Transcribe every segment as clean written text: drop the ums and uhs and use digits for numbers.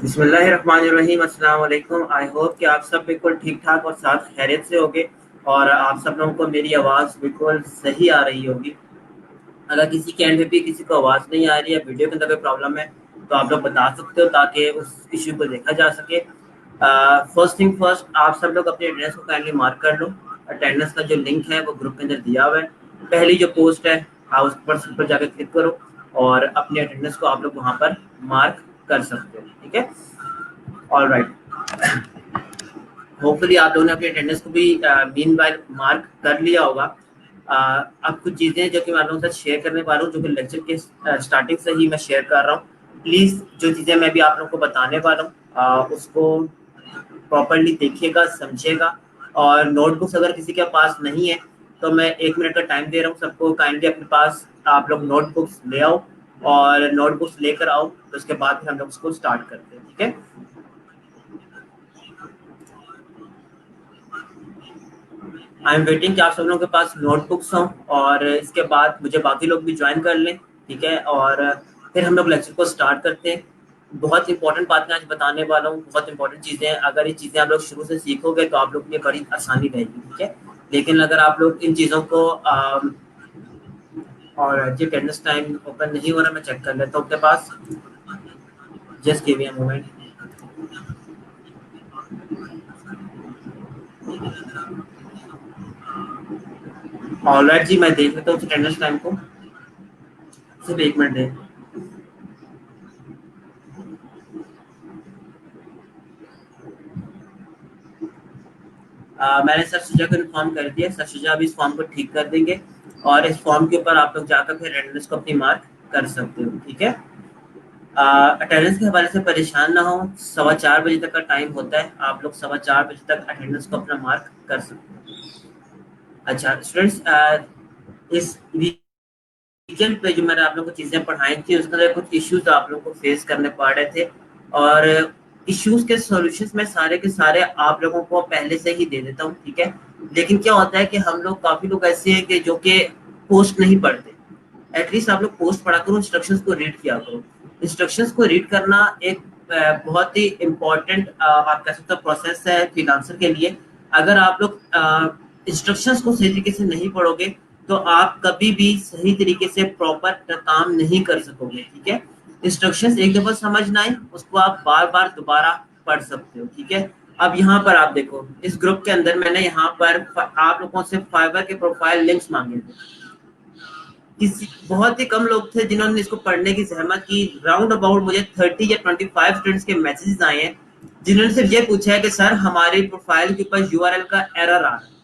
बिस्मिल्लाहिर्रहमानिर्रहीम, अस्सलाम वालेकुम। आई होप कि आप सब बिल्कुल ठीक ठाक और साथ खैरियत से होंगे और आप सब लोगों को मेरी आवाज़ बिल्कुल सही आ रही होगी। अगर किसी के एंड पे भी किसी को आवाज़ नहीं आ रही है, वीडियो के अंदर कोई प्रॉब्लम है, तो आप लोग बता सकते हो ताकि उस इशू को देखा जा सके। फर्स्ट थिंग फर्स्ट, आप सब लोग अपने अटेंडेंस को काइंडली मार्क कर लो। अटेंडेंस का जो लिंक है वो ग्रुप के अंदर दिया हुआ है। पहली जो पोस्ट है आप उस पर जाकर क्लिक करो और अपने अटेंडेंस को आप लोग वहाँ पर मार्क कर सकते हो। ठीक है, ऑल राइट। होपफुली आप लोगों ने अपनी अटेंडेंस को भी मीनवाइल मार्क कर लिया होगा। अब कुछ चीज़ें जो कि मैं आप लोगों के साथ शेयर करने वाला हूँ, जो कि लेक्चर के स्टार्टिंग से ही मैं शेयर कर रहा हूँ। प्लीज़ जो चीज़ें मैं भी आप लोगों को बताने वाला हूँ उसको प्रॉपरली देखिएगा, समझिएगा। और नोटबुक्स अगर किसी के पास नहीं है तो मैं 1 मिनट का टाइम दे रहा हूँ सबको, काइंडली अपने पास आप लोग नोटबुक्स ले आओ और नोटबुक्स लेकर आओ, तो उसके बाद फिर हम लोग उसको स्टार्ट करते हैं। ठीक है, आई एम वेटिंग कि आप सब लोगों के पास नोटबुक्स हों और इसके बाद मुझे बाकी लोग भी ज्वाइन कर लें। ठीक है, और फिर हम लोग लेक्चर को स्टार्ट करते हैं। बहुत इंपॉर्टेंट बातें आज बताने वाला हूँ, बहुत इंपॉर्टेंट चीज़ें हैं। अगर ये चीज़ें आप लोग शुरू से सीखोगे तो आप लोग के लिए बड़ी आसानी रहेगी। ठीक है, लेकिन अगर आप लोग इन चीज़ों को और जी अटेंडेंस टाइम ओपन नहीं हो रहा, मैं चेक कर लेता हूँ आपके पास। Just give me a moment. Alright ji, मैं देख लेता हूँ अटेंडेंस टाइम को, सिर्फ 1 मिनट दें। मैंने सर सुजा को इन्फॉर्म कर दिया। सर सुजा अभी इस फॉर्म को ठीक कर देंगे और इस फॉर्म के ऊपर आप लोग जाकर फिर अटेंडेंस को अपनी मार्क कर सकते हो। ठीक है, अटेंडेंस के हवाले से परेशान ना हो। 4:15 बजे तक का टाइम होता है, आप लोग 4:15 बजे तक अटेंडेंस को अपना मार्क कर सकते हो। अच्छा स्टूडेंट्स, इस वीकेंड पे जो मैंने आप लोगों को चीज़ें पढ़ाई थी उसके अंदर कुछ इश्यूज आप लोगों को फेस करने पड़ रहे थे और इश्यूज के सॉल्यूशंस मैं सारे के सारे आप लोगों को पहले से ही दे देता हूँ। ठीक है, लेकिन क्या होता है कि हम लोग काफ़ी लोग ऐसे हैं कि जो कि पोस्ट नहीं पढ़ते। एटलीस्ट आप लोग पोस्ट पढ़ा करो, इंस्ट्रक्शंस को रीड किया करो। इंस्ट्रक्शंस को रीड करना एक बहुत ही इम्पोर्टेंट आप कह सकते हो प्रोसेस है फ्रीलांसर के लिए। अगर आप लोग इंस्ट्रक्शंस को सही तरीके से नहीं पढ़ोगे तो आप कभी भी सही तरीके से प्रॉपर काम नहीं कर सकोगे। ठीक है, इंस्ट्रक्शंस एक दफा समझ ना आए उसको आप बार बार दोबारा पढ़ सकते हो। ठीक है, अब यहाँ पर आप देखो, इस ग्रुप के अंदर मैंने यहाँ पर आप लोगों से फाइवर के प्रोफाइल लिंक्स मांगे थे। किसी बहुत ही कम लोग थे जिन्होंने इसको पढ़ने की जहमत की। राउंड अबाउट मुझे 30 या 25 स्टूडेंट्स के मैसेजेस आए हैं जिन्होंने सिर्फ ये पूछा है कि सर हमारी प्रोफाइल के ऊपर यूआरएल का एरर आ रहा है।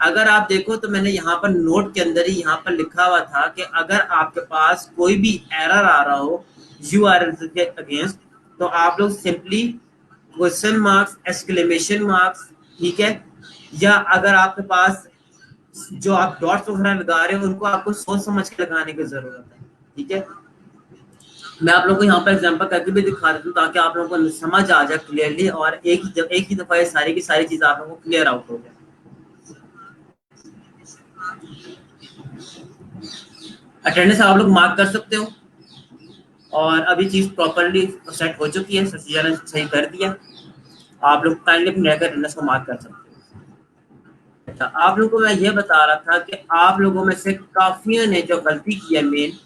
अगर आप देखो तो मैंने यहाँ पर नोट के अंदर ही यहाँ पर लिखा हुआ था कि अगर आपके पास कोई भी एरर आ रहा हो यूआरएल के अगेंस्ट तो आप लोग simply question marks, exclamation marks, ठीक है, या अगर आपके पास जो आप डॉट्स वगैरह लगा रहे हो उनको आपको सोच समझ के लगाने की जरूरत है। ठीक है, मैं आप लोगों को यहाँ पर एग्जांपल करके भी दिखा देता हूँ ताकि आप लोगों को समझ आ जाए क्लियरली और एक ही दफा ये सारी की सारी चीजें आप लोगों को क्लियर आउट हो जाए। अटेंडेंस आप लोग मार्क कर सकते हो और अभी चीज प्रॉपरली सेट हो चुकी है, सचिया ने सही कर दिया। आप लोग काइंडली अपने अटेंडेंस को मार्क कर सकते हो। अच्छा, आप लोगों को मैं ये बता रहा था कि आप लोगों में से काफियों ने जो गलती की है मेन,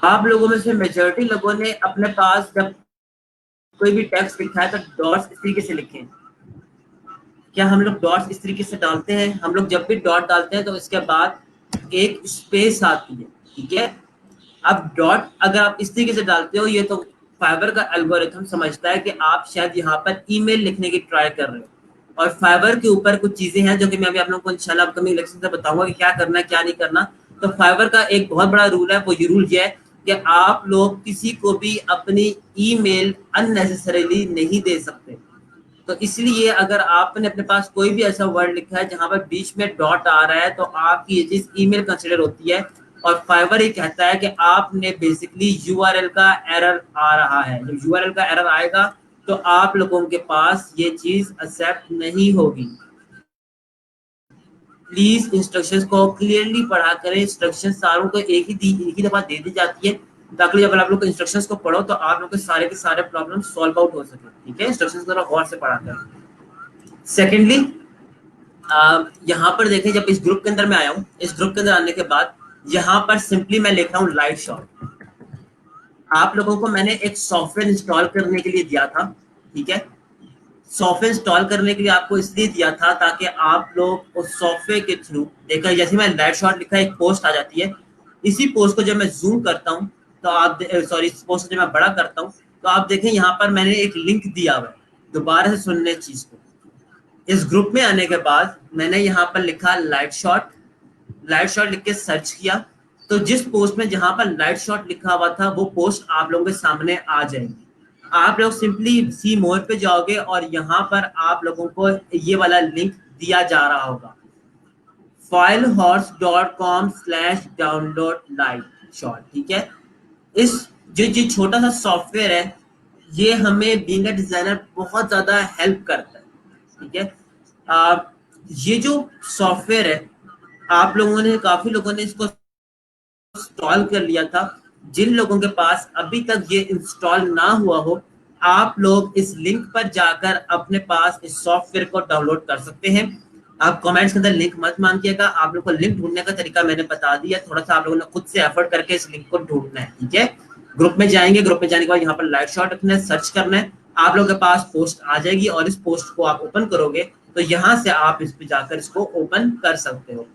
आप लोगों में से मेजॉरिटी लोगों ने अपने पास जब कोई भी टेक्स्ट लिखा है तो डॉट्स इस तरीके से लिखे। क्या हम लोग डॉट्स इस तरीके से डालते हैं? हम लोग जब भी डॉट डालते हैं तो इसके बाद एक स्पेस आती है। ठीक है, अब डॉट अगर आप इस तरीके से डालते हो, ये तो फाइबर का एल्गोरिथम समझता है कि आप शायद यहाँ पर ईमेल लिखने की ट्राई कर रहे हो और फाइबर के ऊपर कुछ चीजें हैं जो कि मैं अभी आप लोगों को इंशाल्लाह अपकमिंग लेक्चर से बताऊंगा कि क्या करना है क्या नहीं करना। तो फाइबर का एक बहुत बड़ा रूल है, वो ये रूल ये है कि आप लोग किसी को भी अपनी ईमेल अननेसेसरीली नहीं दे सकते। तो इसलिए अगर आपने अपने पास कोई भी ऐसा वर्ड लिखा है जहां पर बीच में डॉट आ रहा है तो आपकी ये चीज ईमेल कंसिडर होती है, और फाइवर ये कहता है कि आपने बेसिकली यूआरएल का एरर आ रहा है। जब यूआरएल का एरर आएगा तो आप लोगों के पास ये चीज एक्सेप्ट नहीं होगी। प्लीज इंस्ट्रक्शंस को क्लियरली पढ़ा करें। इंस्ट्रक्शन सारों को एक ही दफा दे दी जाती है, ताकि जब आप लोग इंस्ट्रक्शंस को पढ़ो तो आप लोग के सारे प्रॉब्लम सॉल्व आउट हो सके। ठीक है, इंस्ट्रक्शंस को गौर से पढ़ा करें। सेकेंडली, यहाँ पर देखें, जब इस ग्रुप के अंदर मैं आया हूँ, इस ग्रुप के अंदर आने के बाद यहाँ पर सिंपली मैं लिख रहा हूँ लाइट शॉट। आप लोगों को मैंने एक सॉफ्टवेयर इंस्टॉल करने के लिए दिया था। ठीक है, सॉफ्टवेयर इंस्टॉल करने के लिए आपको इसलिए दिया था ताकि आप लोग उस सॉफ्टवेयर के थ्रू देखा, जैसे मैं लाइट शॉट लिखा एक पोस्ट आ जाती है, इसी पोस्ट को जब मैं जूम करता हूँ तो आप सॉरी, इस पोस्ट को जब मैं बड़ा करता हूँ तो आप देखें यहाँ पर मैंने एक लिंक दिया हुआ है दोबारा से सुनने चीज को। इस ग्रुप में आने के बाद मैंने यहाँ पर लिखा लाइट शॉट लिख के सर्च किया, तो जिस पोस्ट में जहां पर लाइट शॉट लिखा हुआ था वो पोस्ट आप लोगों के सामने आ जाएगी। आप लोग सिंपली सी मोर पे जाओगे और यहाँ पर आप लोगों को ये वाला लिंक दिया जा रहा होगा, filehorse.com/download लाइट शॉट। ठीक है, इस जो छोटा सा सॉफ्टवेयर है ये हमें बीइंग अ डिजाइनर बहुत ज्यादा हेल्प करता है। ठीक है, ये जो सॉफ्टवेयर है आप लोगों ने, काफी लोगों ने इसको इंस्टॉल कर लिया था। जिन लोगों के पास अभी तक ये इंस्टॉल ना हुआ हो, आप लोग इस लिंक पर जाकर अपने पास इस सॉफ्टवेयर को डाउनलोड कर सकते हैं। आप कमेंट्स के अंदर लिंक मत मांगिएगा, आप लोग को लिंक ढूंढने का तरीका मैंने बता दिया, थोड़ा सा आप लोगों ने खुद से एफर्ट करके इस लिंक को ढूंढना है। ठीक है, ग्रुप में जाएंगे, ग्रुप में जाने के बाद यहाँ पर लाइट शॉट रखना है, सर्च करना है, आप लोगों के पास पोस्ट आ जाएगी और इस पोस्ट को आप ओपन करोगे तो यहाँ से आप इस पे जाकर इसको ओपन कर सकते हो।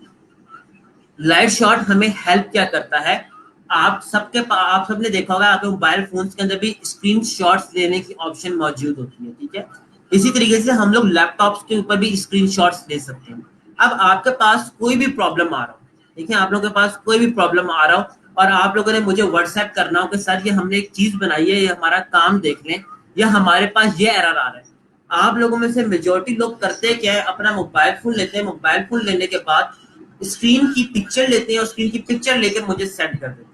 लाइट शॉट हमें हेल्प क्या करता है, आप सबने देखा होगा आपके मोबाइल फोन्स के अंदर भी स्क्रीन शॉट्स लेने की ऑप्शन मौजूद होती है। ठीक है, इसी तरीके से हम लोग लैपटॉप्स के ऊपर भी स्क्रीन शॉट्स ले सकते हैं। अब आपके पास कोई भी प्रॉब्लम आ रहा हो, ठीक है, आप लोगों के पास कोई भी प्रॉब्लम आ रहा हो और आप लोगों ने मुझे व्हाट्सएप करना हो कि सर ये हमने एक चीज बनाई है, ये हमारा काम देख लें, या हमारे पास ये एरर आ रहा है। आप लोगों में से मेजोरिटी लोग करते क्या है, अपना मोबाइल फोन लेते हैं, मोबाइल फोन लेने के बाद स्क्रीन की पिक्चर लेते हैं और स्क्रीन की पिक्चर लेकर मुझे सेंड कर देते हैं।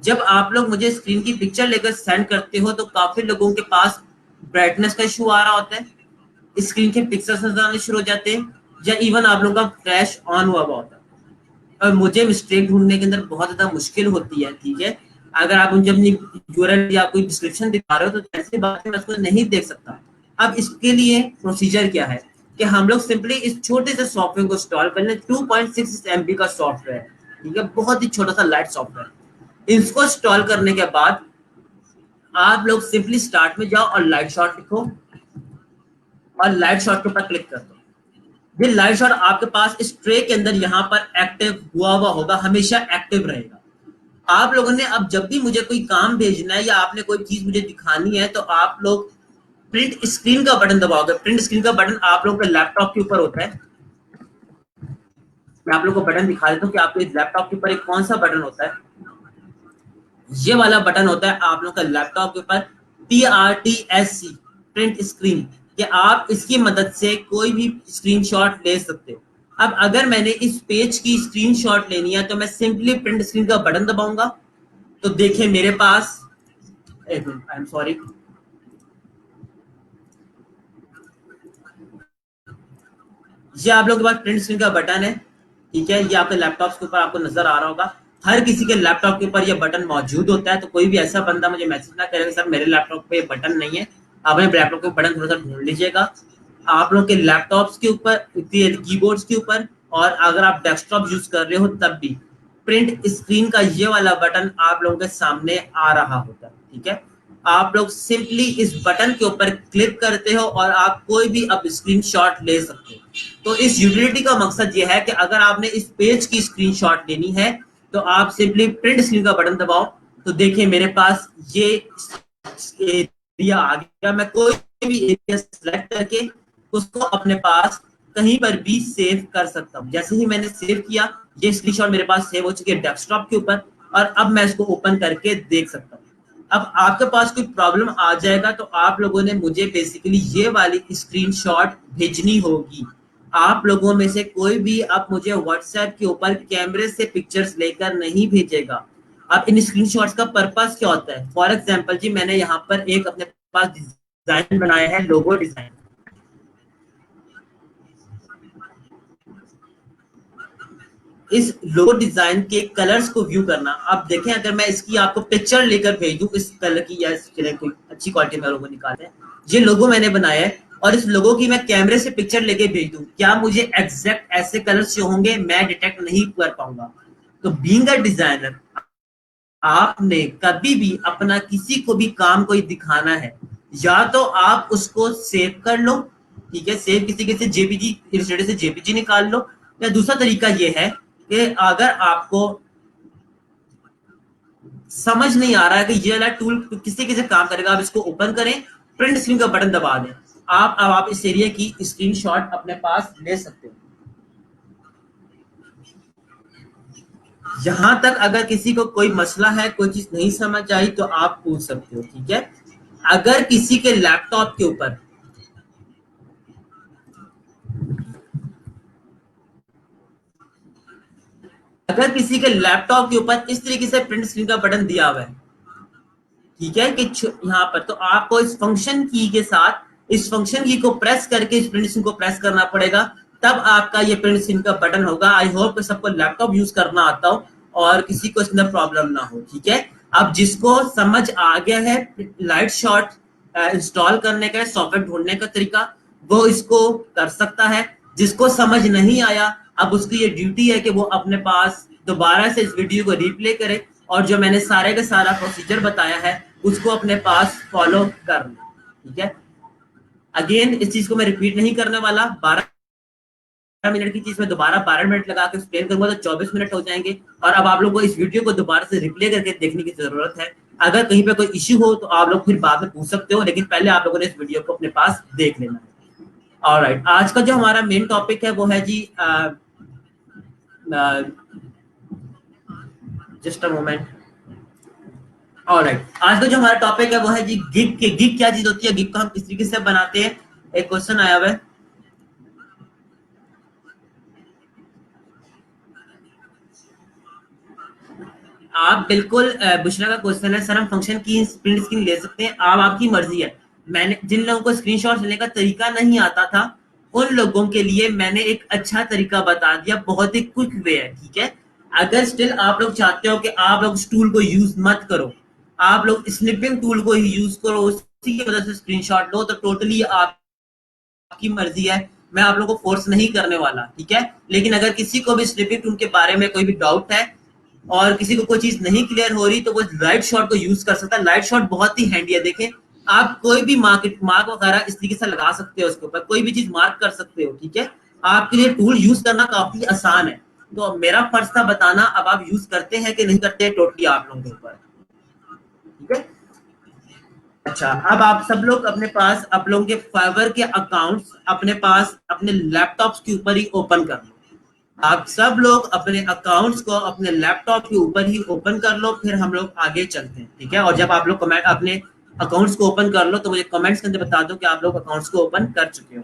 जब आप लोग मुझे स्क्रीन की पिक्चर लेकर सेंड करते हो तो काफी लोगों के पास ब्राइटनेस का इशू आ रहा होता है, स्क्रीन के पिक्सल्स नजर आने शुरू हो जाते हैं, या इवन आप लोगों का फ्लैश ऑन हुआ होता है और मुझे मिस्टेक ढूंढने के अंदर बहुत ज्यादा मुश्किल होती है। ठीक है, अगर आप मुझे अपनी यूआरएल या कोई डिस्क्रिप्शन दिखा रहे हो तो ऐसी बात मैं उसको नहीं देख सकता। अब इसके लिए प्रोसीजर क्या है कि हम लोग सिंपली इस छोटे से सॉफ्टवेयर को इंस्टॉल कर लें। 2.6 MB का सॉफ्टवेयर है, ठीक है, बहुत ही छोटा सा लाइट सॉफ्टवेयर। इसको इंस्टॉल करने के बाद आप लोग सिंपली स्टार्ट में जाओ और लाइट शॉट लिखो और लाइट शॉट के ऊपर क्लिक कर दो। ये लाइट शॉट आपके पास इस ट्रे के अंदर यहाँ पर एक्टिव हुआ होगा, हमेशा एक्टिव रहेगा। आप लोगों ने अब जब भी मुझे कोई काम भेजना है या आपने कोई चीज मुझे दिखानी है तो आप लोग प्रिंट स्क्रीन का बटन दबाओगे। प्रिंट स्क्रीन का बटन आप लोगों के लैपटॉप के ऊपर होता है। मैं आप लोगों को बटन दिखा देता हूँ कि आपके लैपटॉप के ऊपर एक कौन सा बटन होता है। ये वाला बटन होता है आप लोगों का लैपटॉप के ऊपर, PRTSC, प्रिंट स्क्रीन, कि आप इसकी मदद से कोई भी स्क्रीनशॉट ले सकते हो। अब अगर मैंने इस पेज की स्क्रीनशॉट लेनी है तो मैं सिंपली प्रिंट स्क्रीन का बटन दबाऊंगा, तो देखिए मेरे पास, एक मिनट, आई एम सॉरी, ये आप लोगों के पास प्रिंट स्क्रीन का बटन है। ठीक है, ये आपके लैपटॉप के ऊपर आपको नजर आ रहा होगा। हर किसी के लैपटॉप के ऊपर ये बटन मौजूद होता है, तो कोई भी ऐसा बंदा मुझे मैसेज ना करेगा सर मेरे लैपटॉप पे बटन नहीं है। आप अपने लैपटॉप के बटन थोड़ा सा ढूंढ लीजिएगा आप लोग के लैपटॉप्स के ऊपर, कीबोर्ड्स के ऊपर, और अगर आप डेस्कटॉप यूज कर रहे हो तब भी प्रिंट स्क्रीन का ये वाला बटन आप लोगों के सामने आ रहा होता है। ठीक है, आप लोग सिंपली इस बटन के ऊपर क्लिक करते हो और आप कोई भी अब स्क्रीनशॉट ले सकते हो। तो इस यूटिलिटी का मकसद ये है कि अगर आपने इस पेज की स्क्रीनशॉट लेनी है तो आप सिंपली प्रिंट स्क्रीन का बटन दबाओ, तो देखिए मेरे पास ये एरिया आ गया। मैं कोई भी एरिया सेलेक्ट करके उसको अपने पास कहीं पर भी सेव कर सकता हूँ। जैसे ही मैंने सेव किया, ये स्क्रीनशॉट मेरे पास सेव हो चुकी है डेस्कटॉप के ऊपर, और अब मैं इसको ओपन करके देख सकता हूँ। अब आपके पास कोई प्रॉब्लम आ जाएगा तो आप लोगों ने मुझे बेसिकली ये वाली स्क्रीनशॉट भेजनी होगी। आप लोगों में से कोई भी अब मुझे व्हाट्सएप के ऊपर कैमरे से पिक्चर्स लेकर नहीं भेजेगा। अब इन स्क्रीनशॉट्स का पर्पस क्या होता है? फॉर एग्जांपल जी, मैंने यहाँ पर एक अपने पास डिजाइन बनाया है, लोगो डिजाइन। इस लोगो डिजाइन के कलर्स को व्यू करना, आप देखें अगर मैं इसकी आपको पिक्चर लेकर भेज दूं इस कलर की या इस कलर कोई अच्छी क्वालिटी में लोगो निकालते हैं, ये लोगो मैंने बनाया है और इस लोगो की मैं कैमरे से पिक्चर लेके भेज दूं, क्या मुझे एग्जैक्ट ऐसे कलर्स जो होंगे मैं डिटेक्ट नहीं कर पाऊंगा। तो बीइंग अ डिजाइनर, आपने कभी भी अपना किसी को भी काम कोई दिखाना है, या तो आप उसको सेव कर लो, ठीक है, सेव किसी के से जेपीजी इलस्ट्रेटर से जेपीजी निकाल लो, या दूसरा तरीका ये है कि अगर आपको समझ नहीं आ रहा है कि ये वाला टूल किसी किसी काम करेगा, आप इसको ओपन करें, प्रिंट स्क्रीन का बटन दबा दें, आप अब आप इस एरिया की स्क्रीनशॉट अपने पास ले सकते हो। यहां तक अगर किसी को कोई मसला है, कोई चीज नहीं समझ आई तो आप पूछ सकते हो, ठीक है। अगर किसी के लैपटॉप के ऊपर अगर किसी के लैपटॉप के ऊपर इस तरीके से प्रिंट स्क्रीन का बटन दिया हुआ है, ठीक है, कि यहाँ पर तो आपको इस फंक्शन की के साथ इस फंक्शन की को प्रेस करके इस प्रिंट स्क्रीन को प्रेस करना पड़ेगा, तब आपका ये प्रिंट स्क्रीन का बटन होगा। आई होप कि सबको लैपटॉप यूज करना आता हो और किसी को इसमें प्रॉब्लम ना हो, ठीक है। अब जिसको समझ आ गया है लाइट शॉट इंस्टॉल करने का, सॉफ्टवेयर ढूंढने का तरीका, वो इसको कर सकता है। जिसको समझ नहीं आया, अब उसकी ये ड्यूटी है कि वो अपने पास दोबारा से इस वीडियो को रिप्ले करे और जो मैंने सारे का सारा प्रोसीजर बताया है उसको अपने पास फॉलो कर ले, ठीक है। अगेन इस चीज को मैं रिपीट नहीं करने वाला, 12 मिनट की चीज में दोबारा 12 मिनट लगा के एक्सप्लेन करूंगा तो 24 मिनट हो जाएंगे। और अब आप लोग को इस वीडियो को दोबारा से रिप्ले करके देखने की जरूरत है। अगर कहीं पे कोई इश्यू हो तो आप लोग फिर बाद में पूछ सकते हो, लेकिन पहले आप लोगों ने इस वीडियो को अपने पास देख लेना है। ऑलराइट, आज का जो हमारा मेन टॉपिक है वो है जी जस्ट अ मोमेंट। ऑलराइट, आज का जो हमारा टॉपिक है वो है जी गिग के। गिग क्या चीज होती है, गिग को हम किस तरीके से बनाते हैं, एक क्वेश्चन आया हुआ है। आप बिल्कुल बुशरा का क्वेश्चन है सर, हम फंक्शन की प्रिंट स्क्रीन ले सकते हैं? आप आपकी मर्जी है। मैंने जिन लोगों को स्क्रीनशॉट लेने का तरीका नहीं आता था उन लोगों के लिए मैंने एक अच्छा तरीका बता दिया, बहुत ही क्विक वे है, ठीक है। अगर स्टिल आप लोग चाहते हो कि आप लोग उस टूल को यूज मत करो, आप लोग स्निपिंग टूल को ही यूज करो, उसी की वजह से स्क्रीनशॉट लो, तो टोटली आपकी मर्जी है, मैं आप लोगों को फोर्स नहीं करने वाला, ठीक है। लेकिन अगर किसी को भी स्निपिंग टूल के बारे में कोई भी डाउट है और किसी को कोई चीज नहीं क्लियर हो रही तो वो लाइट शॉट को यूज कर सकता है। लाइट शॉट बहुत ही हैंडी है, देखें आप कोई भी मार्क वगैरह इस तरीके से लगा सकते हो, उसके ऊपर कोई भी चीज मार्क कर सकते हो, ठीक है। आपके लिए टूल यूज करना काफी आसान है। तो मेरा फर्ज था बताना, अब आप यूज करते हैं कि नहीं करते टोटली आप लोगों के ऊपर, ठीक है। अच्छा, अब आप सब लोग अपने पास आप लोगों के फाइवर के अकाउंट्स अपने पास अपने लैपटॉप्स के ऊपर ही ओपन कर लो। आप सब लोग अपने अकाउंट्स को अपने लैपटॉप के ऊपर ही ओपन कर लो, फिर हम लोग आगे चलते हैं, ठीक है। और जब आप लोग कमेंट अपने अकाउंट्स को ओपन कर लो तो मुझे कमेंट्स के अंदर बता दो कि आप लोग अकाउंट्स को ओपन कर चुके हो।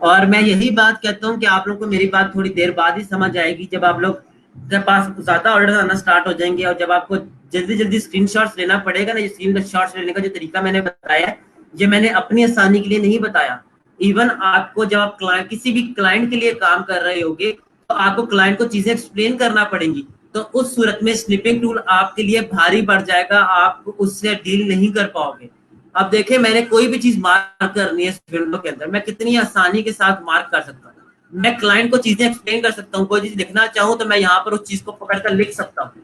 और मैं यही बात कहता हूँ कि आप लोग को मेरी बात थोड़ी देर बाद ही समझ आएगी, जब आप लोग जब पास ज्यादा ऑर्डर आना स्टार्ट हो जाएंगे और जब आपको जल्दी जल्दी स्क्रीनशॉट्स लेना पड़ेगा ना। ये स्क्रीन शॉट्स लेने का जो तरीका मैंने बताया है, ये मैंने अपनी आसानी के लिए नहीं बताया। इवन आपको जब आप क्लाइंट किसी भी क्लाइंट के लिए काम कर रहे होगे तो आपको क्लाइंट को चीजें एक्सप्लेन करना पड़ेंगी, तो उस सूरत में स्निपिंग टूल आपके लिए भारी पड़ जाएगा, आप उससे डील नहीं कर पाओगे। अब देखें, मैंने कोई भी चीज मार्क करनी है इस विंडो के अंदर, मैं कितनी आसानी के साथ मार्क कर सकता हूँ। मैं क्लाइंट को चीजें एक्सप्लेन कर सकता हूँ, कोई चीज लिखना चाहूँ तो मैं यहाँ पर उस चीज को पकड़कर लिख सकता हूँ,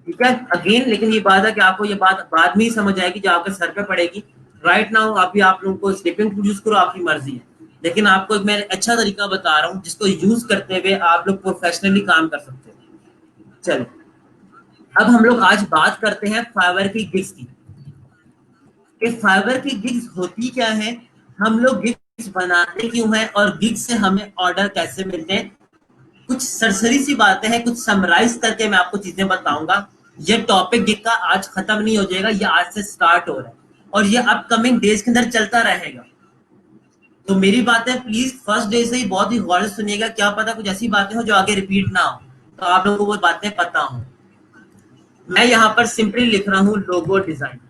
ठीक है। अगेन लेकिन ये बात है कि आपको ये बात बाद में ही समझ आएगी, जो आपके सर पे पड़ेगी। राइट नाउ अभी आप लोगों को स्लिपिंग टूल यूज करो, आपकी मर्जी है। लेकिन आपको एक मैं अच्छा तरीका बता रहा हूँ जिसको यूज करते हुए आप लोग प्रोफेशनली काम कर सकते हैं। चलो, अब हम लोग आज बात करते हैं फाइवर की गिग्स की। कि फाइवर की गिग्स होती क्या है, हम लोग गिग्स बनाते क्यों हैं, और गिग्स से हमें ऑर्डर कैसे मिलते हैं। कुछ सरसरी सी बातें हैं, कुछ समराइज करके मैं आपको चीजें बताऊंगा। ये टॉपिक गिग का आज खत्म नहीं हो जाएगा, ये आज से स्टार्ट हो रहा है और ये अपकमिंग डेज के अंदर चलता रहेगा। तो मेरी बातें प्लीज फर्स्ट डे से ही बहुत ही गौर से सुनिएगा, क्या पता कुछ ऐसी बातें हो जो आगे रिपीट ना हो, तो आप लोगों को वो बातें पता हो। मैं यहाँ पर सिंपली लिख रहा हूँ लोगो डिजाइन।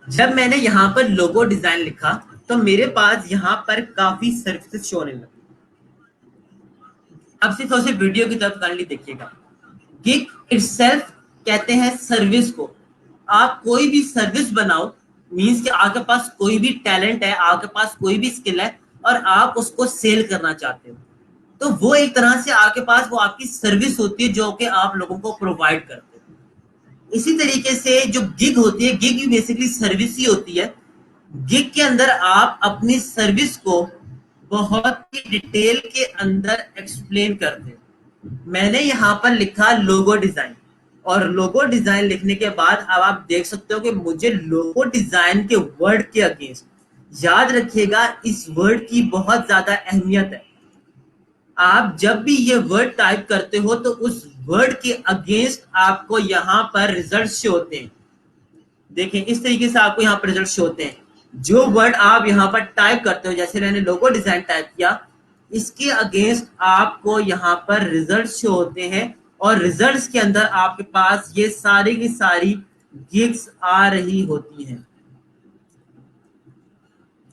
जब मैंने यहाँ पर लोगो डिजाइन लिखा तो मेरे पास यहाँ पर काफी सर्विसेज शो होने लगी। अब सिर्फ और सिर्फ वीडियो की तरफ काइंडली देखिएगा। गिग इटसेल्फ कहते हैं सर्विस को। आप कोई भी सर्विस बनाओ, मींस कि आपके पास कोई भी टैलेंट है, आपके पास कोई भी स्किल है और आप उसको सेल करना चाहते हो, तो वो एक तरह से आपके पास वो आपकी सर्विस होती है जो कि आप लोगों को प्रोवाइड करते हो। इसी तरीके से जो गिग होती है, गिग भी बेसिकली सर्विस ही होती है। गिग के अंदर आप अपनी सर्विस को बहुत ही डिटेल के अंदर एक्सप्लेन करते हो। मैंने यहाँ पर लिखा लोगो डिजाइन, और लोगो डिजाइन लिखने के बाद अब आप देख सकते हो कि मुझे लोगो डिजाइन के वर्ड के अगेंस्ट, याद रखिएगा इस वर्ड की बहुत ज्यादा अहमियत है। आप जब भी ये वर्ड टाइप करते हो तो उस वर्ड के अगेंस्ट आपको यहाँ पर रिजल्ट शो होते हैं। देखें, इस तरीके से आपको यहाँ पर रिजल्ट शो होते हैं। जो वर्ड आप यहाँ पर टाइप करते हो, जैसे मैंने लोगो डिजाइन टाइप किया, इसके अगेंस्ट आपको यहाँ पर रिजल्ट शो होते हैं, और रिजल्ट्स के अंदर आपके पास ये सारी की सारी गिग्स आ रही होती हैं।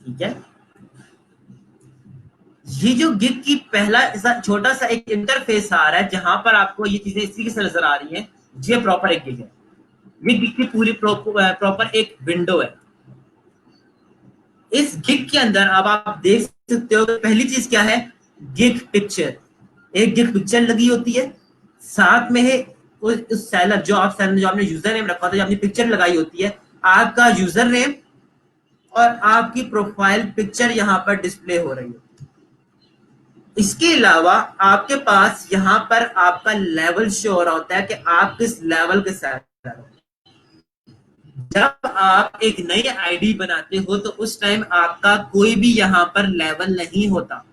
ठीक है, ये जो गिग की पहला छोटा सा एक इंटरफेस आ रहा है जहां पर आपको ये चीजें इसी से नजर आ रही हैं, ये प्रॉपर एक गिग है। ये गिग की पूरी प्रॉपर एक विंडो है। इस गिग के अंदर अब आप देख सकते हो, पहली चीज क्या है, गिग पिक्चर। एक गिग पिक्चर लगी होती है, साथ में है उस सेलर जो आपने यूजर नेम रखा था, जो आपने पिक्चर लगाई होती है, आपका यूजर नेम और आपकी प्रोफाइल पिक्चर यहाँ पर डिस्प्ले हो रही है। इसके अलावा आपके पास यहाँ पर आपका लेवल शो हो रहा होता है कि आप किस लेवल के साथ। जब आप एक नई आईडी बनाते हो तो उस टाइम आपका कोई भी यहाँ पर लेवल नहीं होता,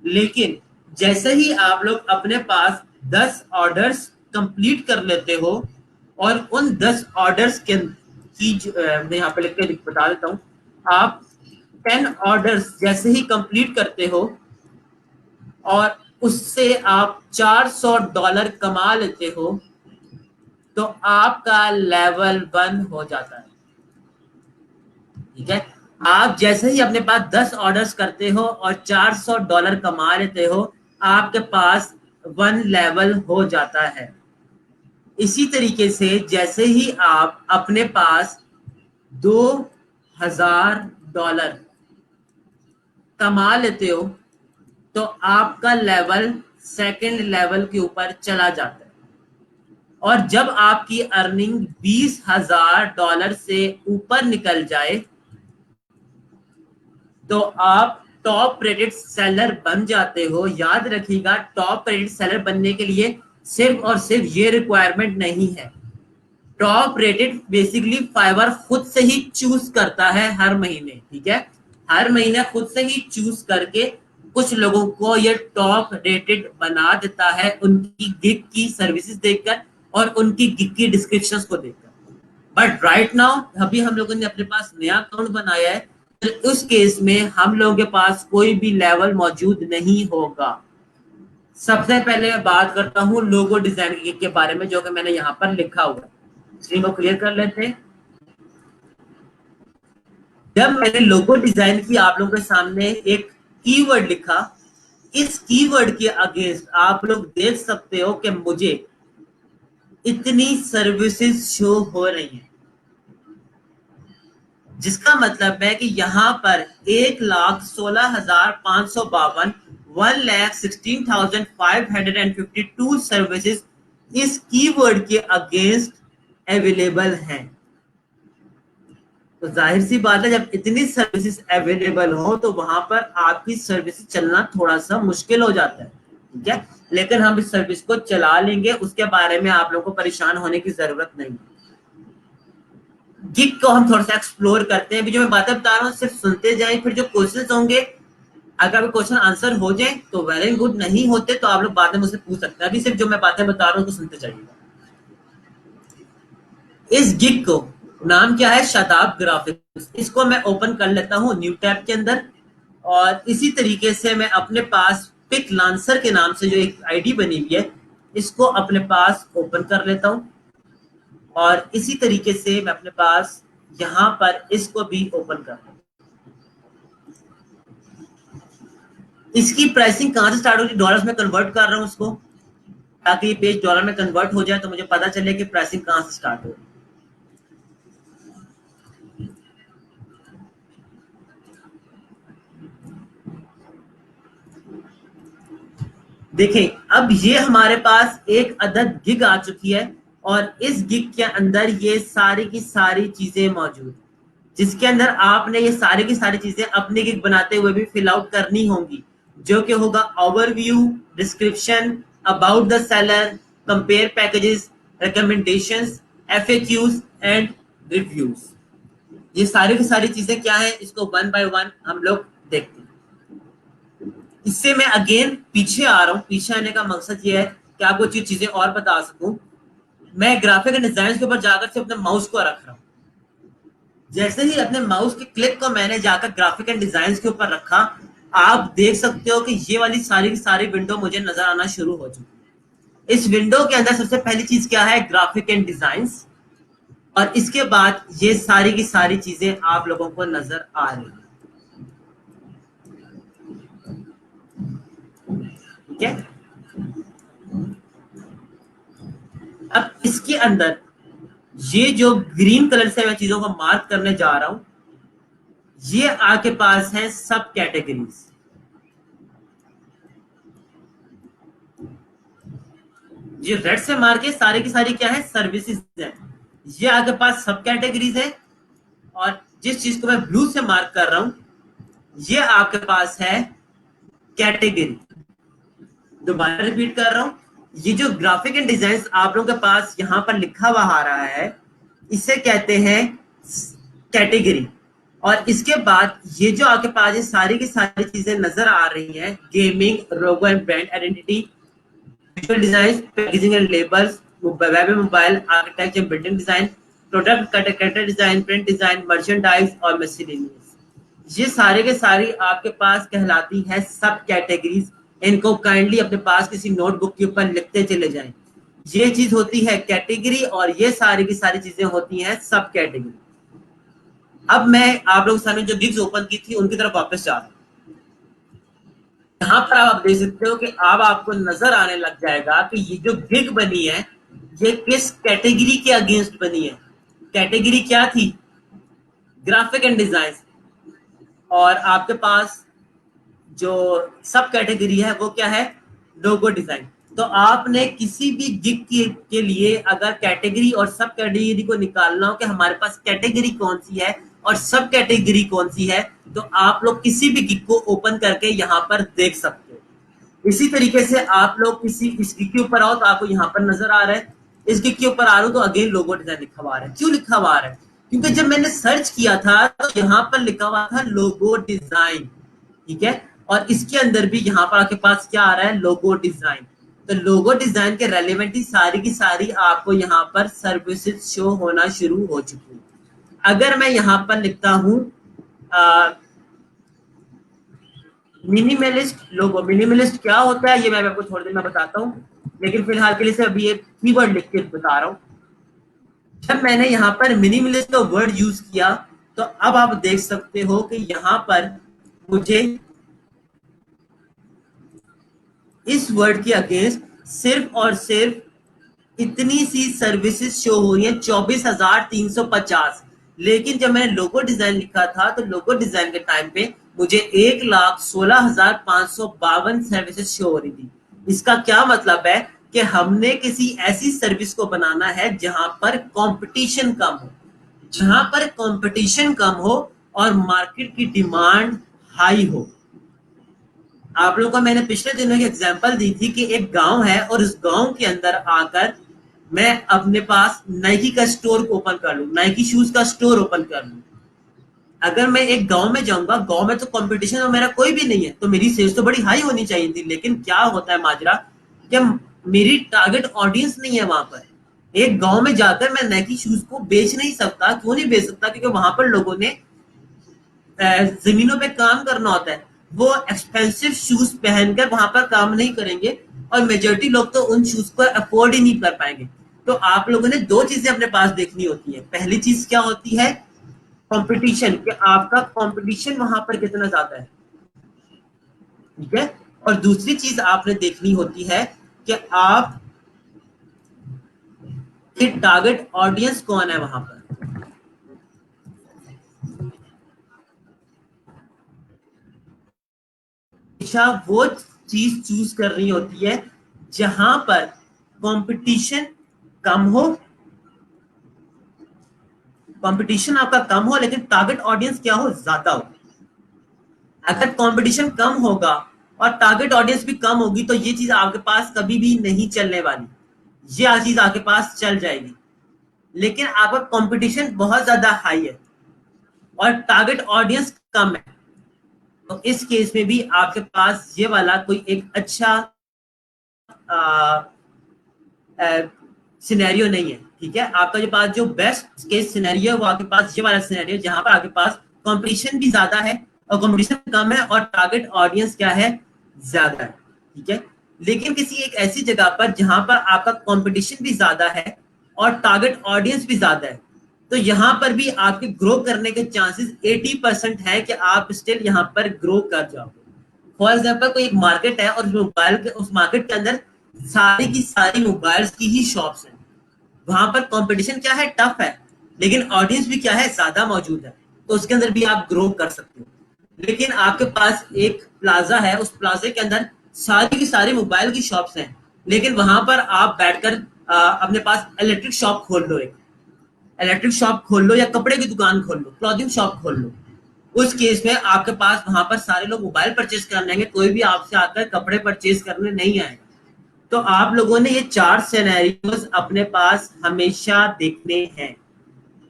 लेकिन जैसे ही आप लोग अपने पास 10 ऑर्डर्स कंप्लीट कर लेते हो, और उन 10 ऑर्डर्स के की मैं यहाँ पे लिख के बता देता हूँ, आप 10 ऑर्डर्स जैसे ही कंप्लीट करते हो और उससे आप $400 कमा लेते हो, तो आपका लेवल 1 हो जाता है। ठीक है, आप जैसे ही अपने पास 10 ऑर्डर्स करते हो और $400 कमा लेते हो, आपके पास 1 लेवल हो जाता है। इसी तरीके से जैसे ही आप अपने पास $2000 कमा लेते हो, तो आपका लेवल सेकंड लेवल के ऊपर चला जाता है। और जब आपकी अर्निंग $20,000 से ऊपर निकल जाए, तो आप टॉप रेटेड सेलर बन जाते हो। याद रखिएगा, टॉप रेटेड सेलर बनने के लिए सिर्फ और सिर्फ ये रिक्वायरमेंट नहीं है। टॉप रेटेड बेसिकली फाइवर खुद से ही चूज करता है हर महीने। ठीक है, हर महीने खुद से ही चूज करके कुछ लोगों को ये टॉप रेटेड बना देता है, उनकी गिग की सर्विसेज देखकर और उनकी गिग की डिस्क्रिप्शन को देखकर। बट राइट नाउ अभी हम लोगों ने अपने पास नया अकाउंट बनाया है, तो उस केस में हम लोगों के पास कोई भी लेवल मौजूद नहीं होगा। सबसे पहले मैं बात करता हूँ लोगो डिजाइन के बारे में, जो कि मैंने यहाँ पर लिखा हुआ है। स्क्रीन को क्लियर कर लेते हैं। जब मैंने लोगो डिजाइन की, आप लोगों के सामने एक कीवर्ड लिखा, इस कीवर्ड के अगेंस्ट आप लोग देख सकते हो कि मुझे इतनी सर्विसेज शो हो रही हैं, जिसका मतलब है कि यहाँ पर 1,16,552 1,16,552 सर्विसेज इस कीवर्ड के अगेंस्ट अवेलेबल हैं। तो जाहिर सी बात है, जब इतनी सर्विसेज अवेलेबल हो तो वहां पर आपकी सर्विस चलना थोड़ा सा मुश्किल हो जाता है, ठीक है। लेकिन हम इस सर्विस को चला लेंगे, उसके बारे में आप लोगों को परेशान होने की जरूरत नहीं। गिग को हम थोड़ा सा एक्सप्लोर करते हैं। अभी जो मैं बातें बता रहा हूँ सिर्फ सुनते जाएं, फिर जो क्वेश्चंस होंगे अगर क्वेश्चन आंसर हो जाए तो वेल एंड गुड, नहीं होते तो आप लोग बाद में मुझसे पूछ सकते हैं। अभी सिर्फ जो मैं बातें बता रहा हूँ तो सुनते जाइएगा। इस गिग को नाम क्या है, शादाब ग्राफिक्स। इसको मैं ओपन कर लेता हूँ न्यू टैब के अंदर, और इसी तरीके से मैं अपने पास पिक लांसर के नाम से जो एक आईडी बनी हुई है इसको अपने पास ओपन कर लेता हूँ, और इसी तरीके से मैं अपने पास यहाँ पर इसको भी ओपन कर लेता हूँ। इसकी प्राइसिंग कहाँ से स्टार्ट होगी, डॉलर्स में कन्वर्ट कर रहा हूँ उसको, ताकि ये पेज डॉलर में कन्वर्ट हो जाए तो मुझे पता चले कि प्राइसिंग कहाँ से स्टार्ट हो। देखें, अब ये हमारे पास एक अदद गिग आ चुकी है, और इस गिग के अंदर ये सारी की सारी चीजें मौजूद, जिसके अंदर आपने ये सारी की सारी चीजें अपनी गिग बनाते हुए भी फिल आउट करनी होंगी, जो कि होगा overview, description, about the seller, compare packages, recommendations, FAQs and reviews. ये सारी की सारी चीजें क्या है, इसको वन बाय वन हम लोग देखते हैं। इससे मैं अगेन पीछे आ रहा हूँ। पीछे आने का मकसद ये है कि आपको चीजें और बता सकूं। मैं ग्राफिक एंड डिजाइन के ऊपर जाकर से अपने माउस को रख रहा हूँ। जैसे ही अपने माउस के क्लिक को मैंने जाकर ग्राफिक एंड डिजाइन के ऊपर रखा, आप देख सकते हो कि ये वाली सारी की सारी विंडो मुझे नजर आना शुरू हो चुकी है। इस विंडो के अंदर सबसे पहली चीज क्या है, ग्राफिक एंड डिजाइन, और इसके बाद ये सारी की सारी चीजें आप लोगों को नजर आ रही है, ठीक है। अब इसके अंदर ये जो ग्रीन कलर से मैं चीजों को मार्क करने जा रहा हूं, ये आपके पास है सब कैटेगरीज। ये रेड से मार्क है सारी की सारी क्या है, सर्विसेज है। ये आपके पास सब कैटेगरीज है, और जिस चीज को मैं ब्लू से मार्क कर रहा हूं ये आपके पास है कैटेगरी। दोबारा रिपीट कर रहा हूं, ये जो ग्राफिक एंड डिजाइन आप लोगों के पास यहां पर लिखा हुआ आ रहा है इसे कहते हैं कैटेगरी। और इसके बाद ये जो आपके पास ये सारी की सारी चीजें नजर आ रही हैं, gaming, logo and brand identity, visual design, packaging and labels, web and mobile, architecture, building design, product category design, print design, merchandise और मिसलेनियस, ये सारे के सारी आपके पास कहलाती है सब कैटेगरीज। इनको काइंडली अपने पास किसी नोटबुक के ऊपर लिखते चले जाएं। ये चीज होती है कैटेगरी, और ये सारी की सारी चीजें होती हैं सब कैटेगरी। अब मैं आप लोगों के सामने जो गिग्स ओपन की थी उनकी तरफ वापस जा रहा हूँ। यहाँ पर आप देख सकते हो कि अब आपको नजर आने लग जाएगा कि ये जो गिग बनी है ये किस कैटेगरी के अगेंस्ट बनी है। कैटेगरी क्या थी, ग्राफिक एंड डिजाइन, और आपके पास जो सब कैटेगरी है वो क्या है, लोगो डिजाइन। तो आपने किसी भी गिग के लिए अगर कैटेगरी और सब कैटेगरी को निकालना हो कि हमारे पास कैटेगरी कौन सी है और सब कैटेगरी कौन सी है, तो आप लोग किसी भी गिग को ओपन करके यहाँ पर देख सकते हो। इसी तरीके से आप लोग किसी इस गिग के ऊपर आओ तो आपको यहाँ पर नजर आ रहा है, इस गिग के ऊपर आ रहा हूँ तो अगेन लोगो डिजाइन लिखा हुआ आ रहा है। क्यों लिखा हुआ आ रहा है, क्योंकि जब मैंने सर्च किया था तो यहाँ पर लिखा हुआ था लोगो डिजाइन, ठीक है। और इसके अंदर भी यहाँ पर आपके पास क्या आ रहा है, लोगो डिजाइन। तो लोगो डिजाइन के रेलेवेंट ही सारी की सारी आपको यहाँ पर सर्विसेज शो होना शुरू हो चुकी है। अगर मैं यहाँ पर लिखता हूँ मिनिमलिस्ट लोगो, मिनिमलिस्ट क्या होता है ये मैं आपको थोड़ी देर में बताता हूँ, लेकिन फिलहाल के लिए से अभी ये कीवर्ड लिख के बता रहा हूँ। जब मैंने यहाँ पर मिनिमलिस्ट का वर्ड यूज किया तो अब आप देख सकते हो कि यहाँ पर मुझे इस वर्ड के अगेंस्ट सिर्फ और सिर्फ इतनी सी सर्विसेज शो हो रही है, 24,350। लेकिन जब मैंने लोगो डिजाइन लिखा था तो लोगो डिजाइन के टाइम पे मुझे 1,16,552 सर्विसेज शो हो रही थी। इसका क्या मतलब है कि हमने किसी ऐसी सर्विस को बनाना है जहां पर कंपटीशन कम हो, जहां पर कंपटीशन कम हो और मार्केट की डिमांड हाई हो। आप लोगों को मैंने पिछले दिनों की एग्जांपल दी थी कि एक गांव है और उस गांव के अंदर आकर मैं अपने पास नाइकी का स्टोर ओपन कर लूं, नाइकी शूज का स्टोर ओपन कर लूं। अगर मैं एक गांव में जाऊंगा, गांव में तो कंपटीशन और मेरा कोई भी नहीं है, तो मेरी सेल्स तो बड़ी हाई होनी चाहिए थी। लेकिन क्या होता है माजरा कि मेरी टारगेट ऑडियंस नहीं है वहां पर। एक गांव में जाकर मैं नाइकी शूज को बेच नहीं सकता। क्यों नहीं बेच सकता? क्योंकि वहां पर लोगों ने जमीनों पे काम करना होता है। वो एक्सपेंसिव शूज पहनकर वहां पर काम नहीं करेंगे और मेजोरिटी लोग तो उन शूज को अफोर्ड ही नहीं कर पाएंगे। तो आप लोगों ने दो चीजें अपने पास देखनी होती है। पहली चीज क्या होती है? कंपटीशन, कि आपका कंपटीशन वहां पर कितना ज्यादा है, ठीक है। और दूसरी चीज आपने देखनी होती है कि आप की टारगेट ऑडियंस कौन है वहां पर। हमेशा वो चीज चूज करनी होती है जहां पर कंपटीशन कम हो, कंपटीशन आपका कम हो लेकिन टारगेट ऑडियंस क्या हो, ज्यादा हो। अगर कंपटीशन कम होगा और टारगेट ऑडियंस भी कम होगी तो ये चीज आपके पास कभी भी नहीं चलने वाली, ये चीज आपके पास चल जाएगी। लेकिन आपका कंपटीशन बहुत ज्यादा हाई है और टारगेट ऑडियंस कम है, तो इस केस में भी आपके पास ये वाला कोई एक अच्छा सिनेरियो नहीं है, ठीक है। आपका जो पास जो बेस्ट केस सिनेरियो है वो आपके पास ये वाला सिनेरियो, जहां पर आपके पास कंपटीशन भी ज्यादा है और कंपटीशन कम है और टारगेट ऑडियंस क्या है, ज्यादा है, ठीक है। लेकिन किसी एक ऐसी जगह पर जहां पर आपका कंपटीशन भी ज्यादा है और टारगेट ऑडियंस भी ज्यादा है, तो यहाँ पर भी आपके ग्रो करने के चांसेस 80% है कि आप स्टिल यहाँ पर ग्रो कर जाओगे। फॉर एग्जाम्पल कोई एक मार्केट है और मोबाइल के उस मार्केट के अंदर सारी की सारी मोबाइल्स की ही शॉप्स हैं। वहां पर कंपटीशन क्या है, टफ है, लेकिन ऑडियंस भी क्या है, ज्यादा मौजूद है, तो उसके अंदर भी आप ग्रो कर सकते हो। लेकिन आपके पास एक प्लाजा है, उस प्लाजे के अंदर सारी की सारी मोबाइल की शॉप्स हैं, लेकिन वहां पर आप बैठकर अपने पास इलेक्ट्रिक शॉप खोल लो, एक इलेक्ट्रिक शॉप खोल लो या कपड़े की दुकान खोल लो, क्लॉथिंग शॉप खोल लो। उस केस में आपके पास वहां पर सारे लोग मोबाइल परचेज करने आएंगे, कोई भी आपसे आकर कपड़े परचेज करने नहीं आएगा। तो आप लोगों ने ये चार सिनेरियोज अपने पास हमेशा देखने हैं।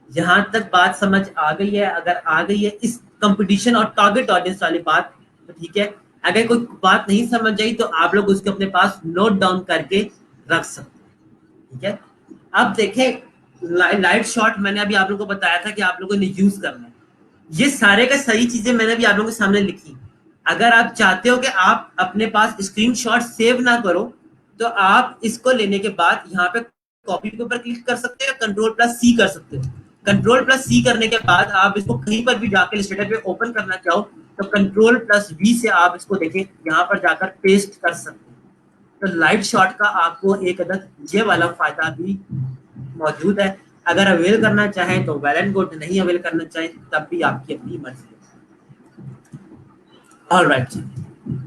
जहां तक बात समझ आ गई है, अगर आ गई है इस कंपटीशन और टारगेट ऑडियंस वाली बात, तो ठीक है। अगर कोई बात नहीं समझ आई तो आप लोग उसको अपने पास नोट डाउन करके रख सकते हैं, ठीक है। अब देखें, लाइट शॉट मैंने अभी आप लोगों को बताया था कि आप लोगों ने यूज करना है। ये सारे का सही चीजें मैंने भी आप लोगों के सामने लिखी। अगर आप चाहते हो कि आप अपने पास स्क्रीनशॉट सेव ना करो, तो आप इसको लेने के बाद यहाँ पे कॉपी के ऊपर क्लिक कर सकते हो, कंट्रोल प्लस सी कर सकते हो। कंट्रोल प्लस सी करने के बाद आप इसको कहीं पर भी जाकर स्टेटस पे ओपन करना चाहो तो कंट्रोल प्लस वी से आप इसको देखें यहाँ पर जाकर पेस्ट कर सकते हो। तो लाइट शॉट का आपको एक अदद ये वाला फायदा भी मौजूद है। अगर अवेल करना चाहें तो वेल एंड गुड, नहीं अवेल करना चाहें तब भी आपकी अपनी मर्जी है। ऑलराइट,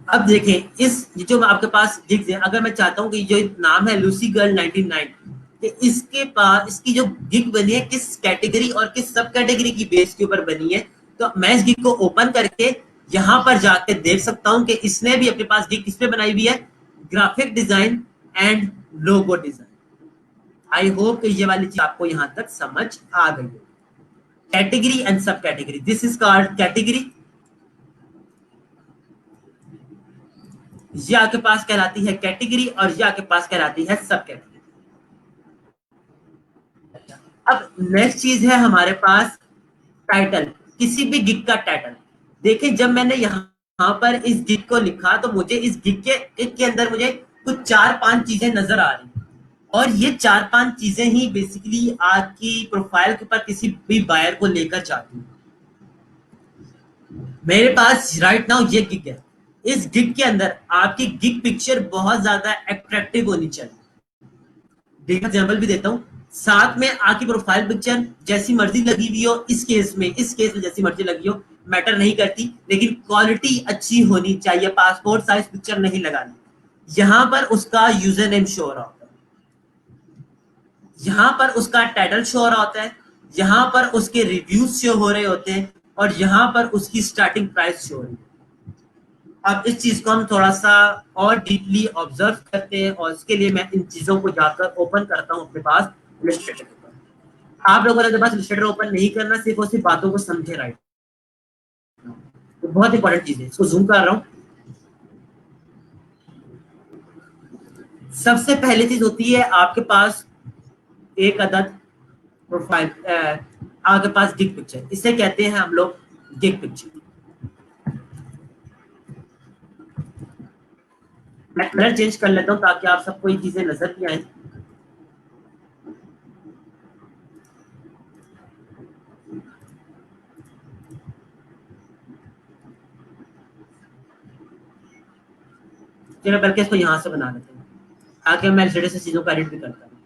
अब देखें इस जो आपके पास गिग्स है, अगर मैं चाहता हूं कि जो नाम है लूसी गर्ल 99, कि इसके पास इसकी जो गिग बनी है किस कैटेगरी और किस सब कैटेगरी की बेस के ऊपर बनी है, तो मैं इस गिग को ओपन करके यहां पर जाके देख सकता हूं कि इसने भी अपने पास गिग किस पे बनाई हुई है, graphic design and logo design. I hope कि ये वाली चीज आपको यहां तक समझ आ गई है। कैटेगरी एंड सब category, this is called category. ये आपके पास कहलाती है कैटेगरी और ये आपके पास कहलाती है सब कैटेगरी। अब नेक्स्ट चीज है हमारे पास टाइटल, किसी भी गिग का टाइटल। देखिए जब मैंने यहाँ पर इस गिग को लिखा तो मुझे इस गिग के अंदर मुझे कुछ 4-5 चीजें नजर आ रही, और ये 4-5 चीजें ही बेसिकली आपकी प्रोफाइल के ऊपर किसी भी बायर को लेकर जाती है। मेरे पास राइट नाउ ये गिग है। इस गिग के अंदर आपकी गिग पिक्चर बहुत ज्यादा अट्रैक्टिव होनी चाहिए। देखा एग्जाम्पल भी देता हूँ, साथ में आपकी प्रोफाइल पिक्चर जैसी मर्जी लगी हुई हो, इस केस में जैसी मर्जी लगी हो मैटर नहीं करती, लेकिन क्वालिटी अच्छी होनी चाहिए। पासपोर्ट साइज पिक्चर नहीं लगानी, यहां पर उसका यूजर नेम शो हो रहा होता है, यहां पर उसका टाइटल शो हो रहा होता है, यहां पर उसके रिव्यूज शो हो रहे होते हैं, और यहां पर उसकी स्टार्टिंग प्राइस शो हो रही है। अब इस चीज को हम थोड़ा सा और डीपली ऑब्जर्व करते हैं, और इसके लिए मैं इन चीजों को जाकर ओपन करता हूं अपने पास इलस्ट्रेटर पर। आप लोगों ने अपने पास इलस्ट्रेटर ओपन नहीं करना, सिर्फ और सिर्फ बातों को समझे, राइट? तो बहुत इंपॉर्टेंट चीज है, इसको जूम कर रहा हूँ। सबसे पहली चीज होती है आपके पास एक अदद प्रोफाइल, आपके पास गिग पिक्चर, इसे कहते हैं हम लोग गिग पिक्चर। मैं कलर चेंज कर लेता हूँ ताकि आप सबको ये चीजें नजर भी आए। चलो बल्कि इसको यहाँ से बना लेते हैं, ताकि मैं एलसीडी से चीजों को एडिट भी करता हूँ।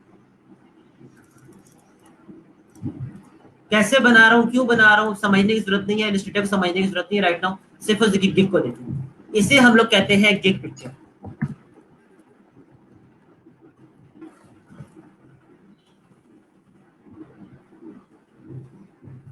कैसे बना रहा हूँ, क्यों बना रहा हूँ, समझने की जरूरत नहीं है, इलस्ट्रेटर को समझने की जरूरत नहीं है राइट नाउ। सिर्फ उस गिग को देखें, इसे हम लोग कहते हैं गिग पिक्चर।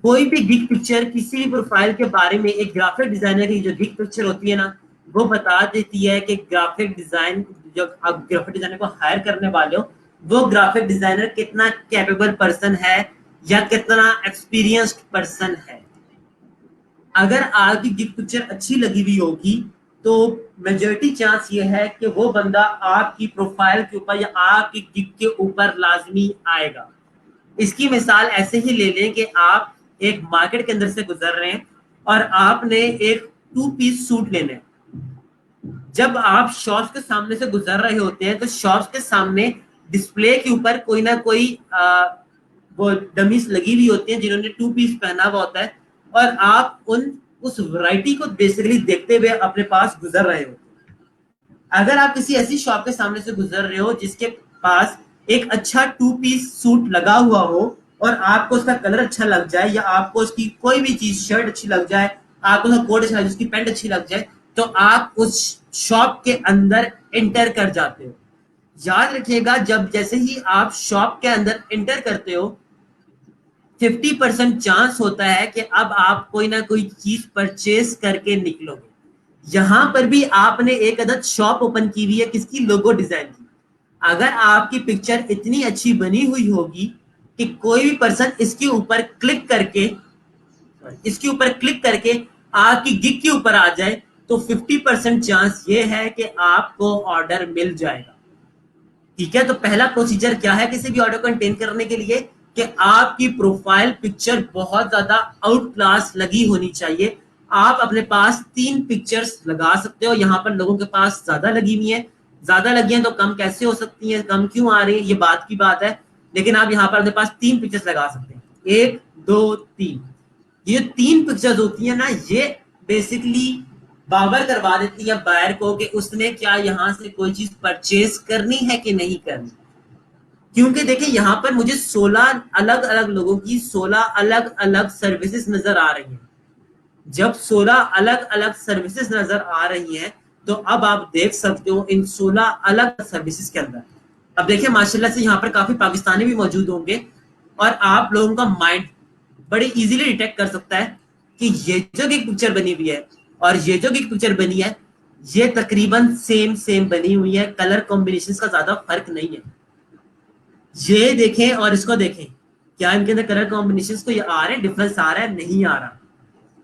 कोई भी गिग पिक्चर किसी भी प्रोफाइल के बारे में, एक ग्राफिक डिजाइनर की जो गिग पिक्चर होती है ना, वो बता देती है कि ग्राफिक डिजाइन, जब आप ग्राफिक डिजाइनर को हायर करने वाले हो, वो ग्राफिक डिजाइनर कितना कैपेबल पर्सन है या कितना एक्सपीरियंस्ड पर्सन है। अगर आपकी गिग पिक्चर अच्छी लगी हुई होगी तो मेजोरिटी चांस ये है कि वो बंदा आपकी प्रोफाइल के ऊपर या आपकी गिग के ऊपर लाजमी आएगा। इसकी मिसाल ऐसे ही ले लें कि आप एक मार्केट के अंदर से गुजर रहे हैं और आपने एक 2 पीस सूट लेना है। जब आप शॉप्स के सामने से गुजर रहे होते हैं तो शॉप्स के सामने डिस्प्ले के ऊपर कोई ना कोई वो डमीज लगी हुई होती हैं जिन्होंने 2 पीस पहना हुआ होता है, और आप उस वैरायटी को बेसिकली देखते हुए अपने पास गुजर रहे हो। अगर आप किसी ऐसी शॉप के सामने से गुजर रहे हो जिसके पास एक अच्छा 2 पीस सूट लगा हुआ हो, और आपको उसका कलर अच्छा लग जाए, या आपको उसकी कोई भी चीज, शर्ट अच्छी लग जाए, आपको उसका कोट अच्छा लग जाए, उसकी पैंट अच्छी लग जाए, तो आप उस शॉप के अंदर एंटर कर जाते हो। याद रखिएगा, जब जैसे ही आप शॉप के अंदर एंटर करते हो, 50% चांस होता है कि अब आप कोई ना कोई चीज परचेज करके निकलोगे। यहां पर भी आपने एक अदद शॉप ओपन की हुई है, किसकी? लोगो डिजाइन की। अगर आपकी पिक्चर इतनी अच्छी बनी हुई होगी कि कोई भी पर्सन इसके ऊपर क्लिक करके आपकी गिग के ऊपर आ जाए, तो 50% चांस ये है कि आपको ऑर्डर मिल जाएगा। ठीक है, तो पहला प्रोसीजर क्या है किसी भी ऑर्डर को कंटेन करने के लिए, कि आपकी प्रोफाइल पिक्चर बहुत ज्यादा आउट क्लास लगी होनी चाहिए। आप अपने पास 3 पिक्चर्स लगा सकते हो, यहाँ पर लोगों के पास ज्यादा लगी हुई है, ज्यादा लगी है तो कम कैसे हो सकती है, कम क्यों आ रही है, ये बात की बात है। लेकिन आप यहाँ पर अपने पास 3 पिक्चर्स लगा सकते हैं, 1 2 3। ये 3 पिक्चर्स होती है ना, ये बेसिकली बाबर करवा देती है बायर को कि उसने क्या यहाँ से कोई चीज परचेज करनी है कि नहीं करनी। क्योंकि देखिए यहाँ पर मुझे 16 अलग अलग लोगों की 16 अलग अलग सर्विसेज नजर आ रही हैं। जब 16 अलग अलग सर्विसेज नजर आ रही हैं, तो अब आप देख सकते हो इन 16 अलग सर्विसेज के अंदर, अब देखिए माशाल्लाह से यहाँ पर काफी पाकिस्तानी भी मौजूद होंगे, और आप लोगों का माइंड बड़े इजीली डिटेक्ट कर सकता है कि ये जो एक पिक्चर बनी हुई है और ये जो एक पिक्चर बनी है, ये तकरीबन सेम सेम बनी हुई है, कलर कॉम्बिनेशन का ज्यादा फर्क नहीं है। ये देखें और इसको देखें, क्या इनके अंदर कलर कॉम्बिनेशन को ये आ रहे हैं, डिफरेंस आ रहा है? नहीं आ रहा।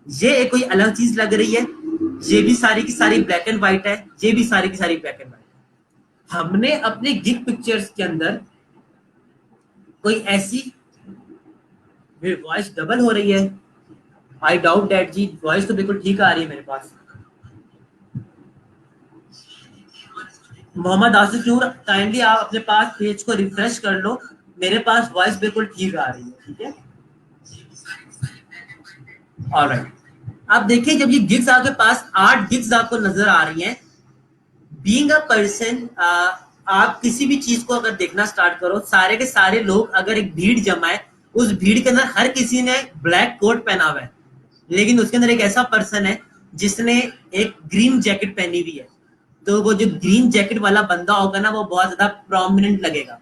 ये एक कोई अलग चीज लग रही है, ये भी सारी की सारी ब्लैक एंड व्हाइट है, ये भी सारी की सारी ब्लैक एंड व्हाइट है। हमने अपने गिग पिक्चर्स के अंदर कोई ऐसी, वॉइस डबल हो रही है, आई डाउट दैट जी, वॉइस तो बिल्कुल ठीक आ रही है मेरे पास। मोहम्मद आसिफ नूर, काइंडली आप अपने पास पेज को रिफ्रेश कर लो, मेरे पास वॉइस बिल्कुल ठीक आ रही है। ठीक है, ऑलराइट। अब देखिए, जब ये गिग्स आपके पास 8 गिग्स आपको नजर आ रही हैं, बीइंग अ पर्सन, आप किसी भी चीज को अगर देखना स्टार्ट करो, सारे के सारे लोग, अगर एक भीड़ जमा है, उस भीड़ के अंदर हर किसी ने ब्लैक कोट पहना हुआ है, लेकिन उसके अंदर एक ऐसा पर्सन है जिसने एक ग्रीन जैकेट पहनी हुई है। तो वो जो ग्रीन जैकेट वाला बंदा होगा ना वो बहुत ज्यादा प्रोमिनेंट लगेगा।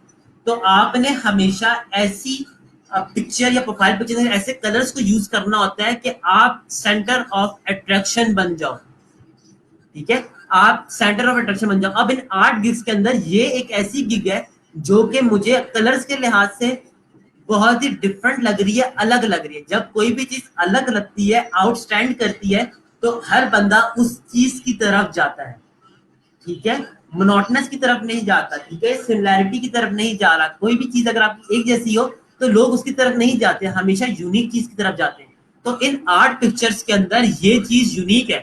तो आपने हमेशा ऐसी पिक्चर या प्रोफाइल पिक्चर में ऐसे कलर्स को यूज करना होता है कि आप सेंटर ऑफ अट्रैक्शन बन जाओ। ठीक है, आप सेंटर ऑफ अट्रैक्शन बन जाओ। अब इन 8 गिग्स के अंदर ये एक ऐसी गिग है जो कि मुझे कलर्स के लिहाज से बहुत ही डिफरेंट लग रही है, अलग लग रही है। जब कोई भी चीज अलग लगती है, आउटस्टैंड करती है, तो हर बंदा उस चीज की तरफ जाता है। ठीक है, मोनोटनस की तरफ नहीं जाता। ठीक है, सिमिलैरिटी की तरफ नहीं जा रहा। कोई भी चीज अगर आपकी एक जैसी हो तो लोग उसकी तरफ नहीं जाते, हमेशा यूनिक चीज की तरफ जाते हैं। तो इन 8 पिक्चर्स के अंदर ये चीज यूनिक है,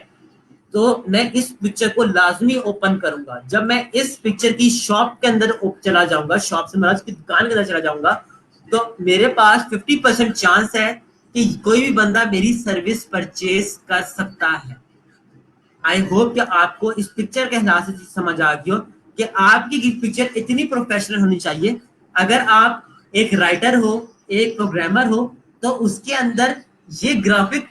तो मैं इस पिक्चर को लाजमी ओपन करूंगा। जब मैं इस पिक्चर की शॉप के अंदर चला जाऊंगा, शॉप से मतलब उसकी दुकान के अंदर चला जाऊंगा, तो मेरे पास 50% चांस है कि कोई भी बंदा मेरी सर्विस परचेज कर सकता है। आई होप कि आपको इस पिक्चर के हिसाब से समझ आ गई हो कि आपकी पिक्चर इतनी प्रोफेशनल होनी चाहिए। अगर आप एक राइटर हो, एक प्रोग्रामर हो, तो उसके अंदर ये ग्राफिक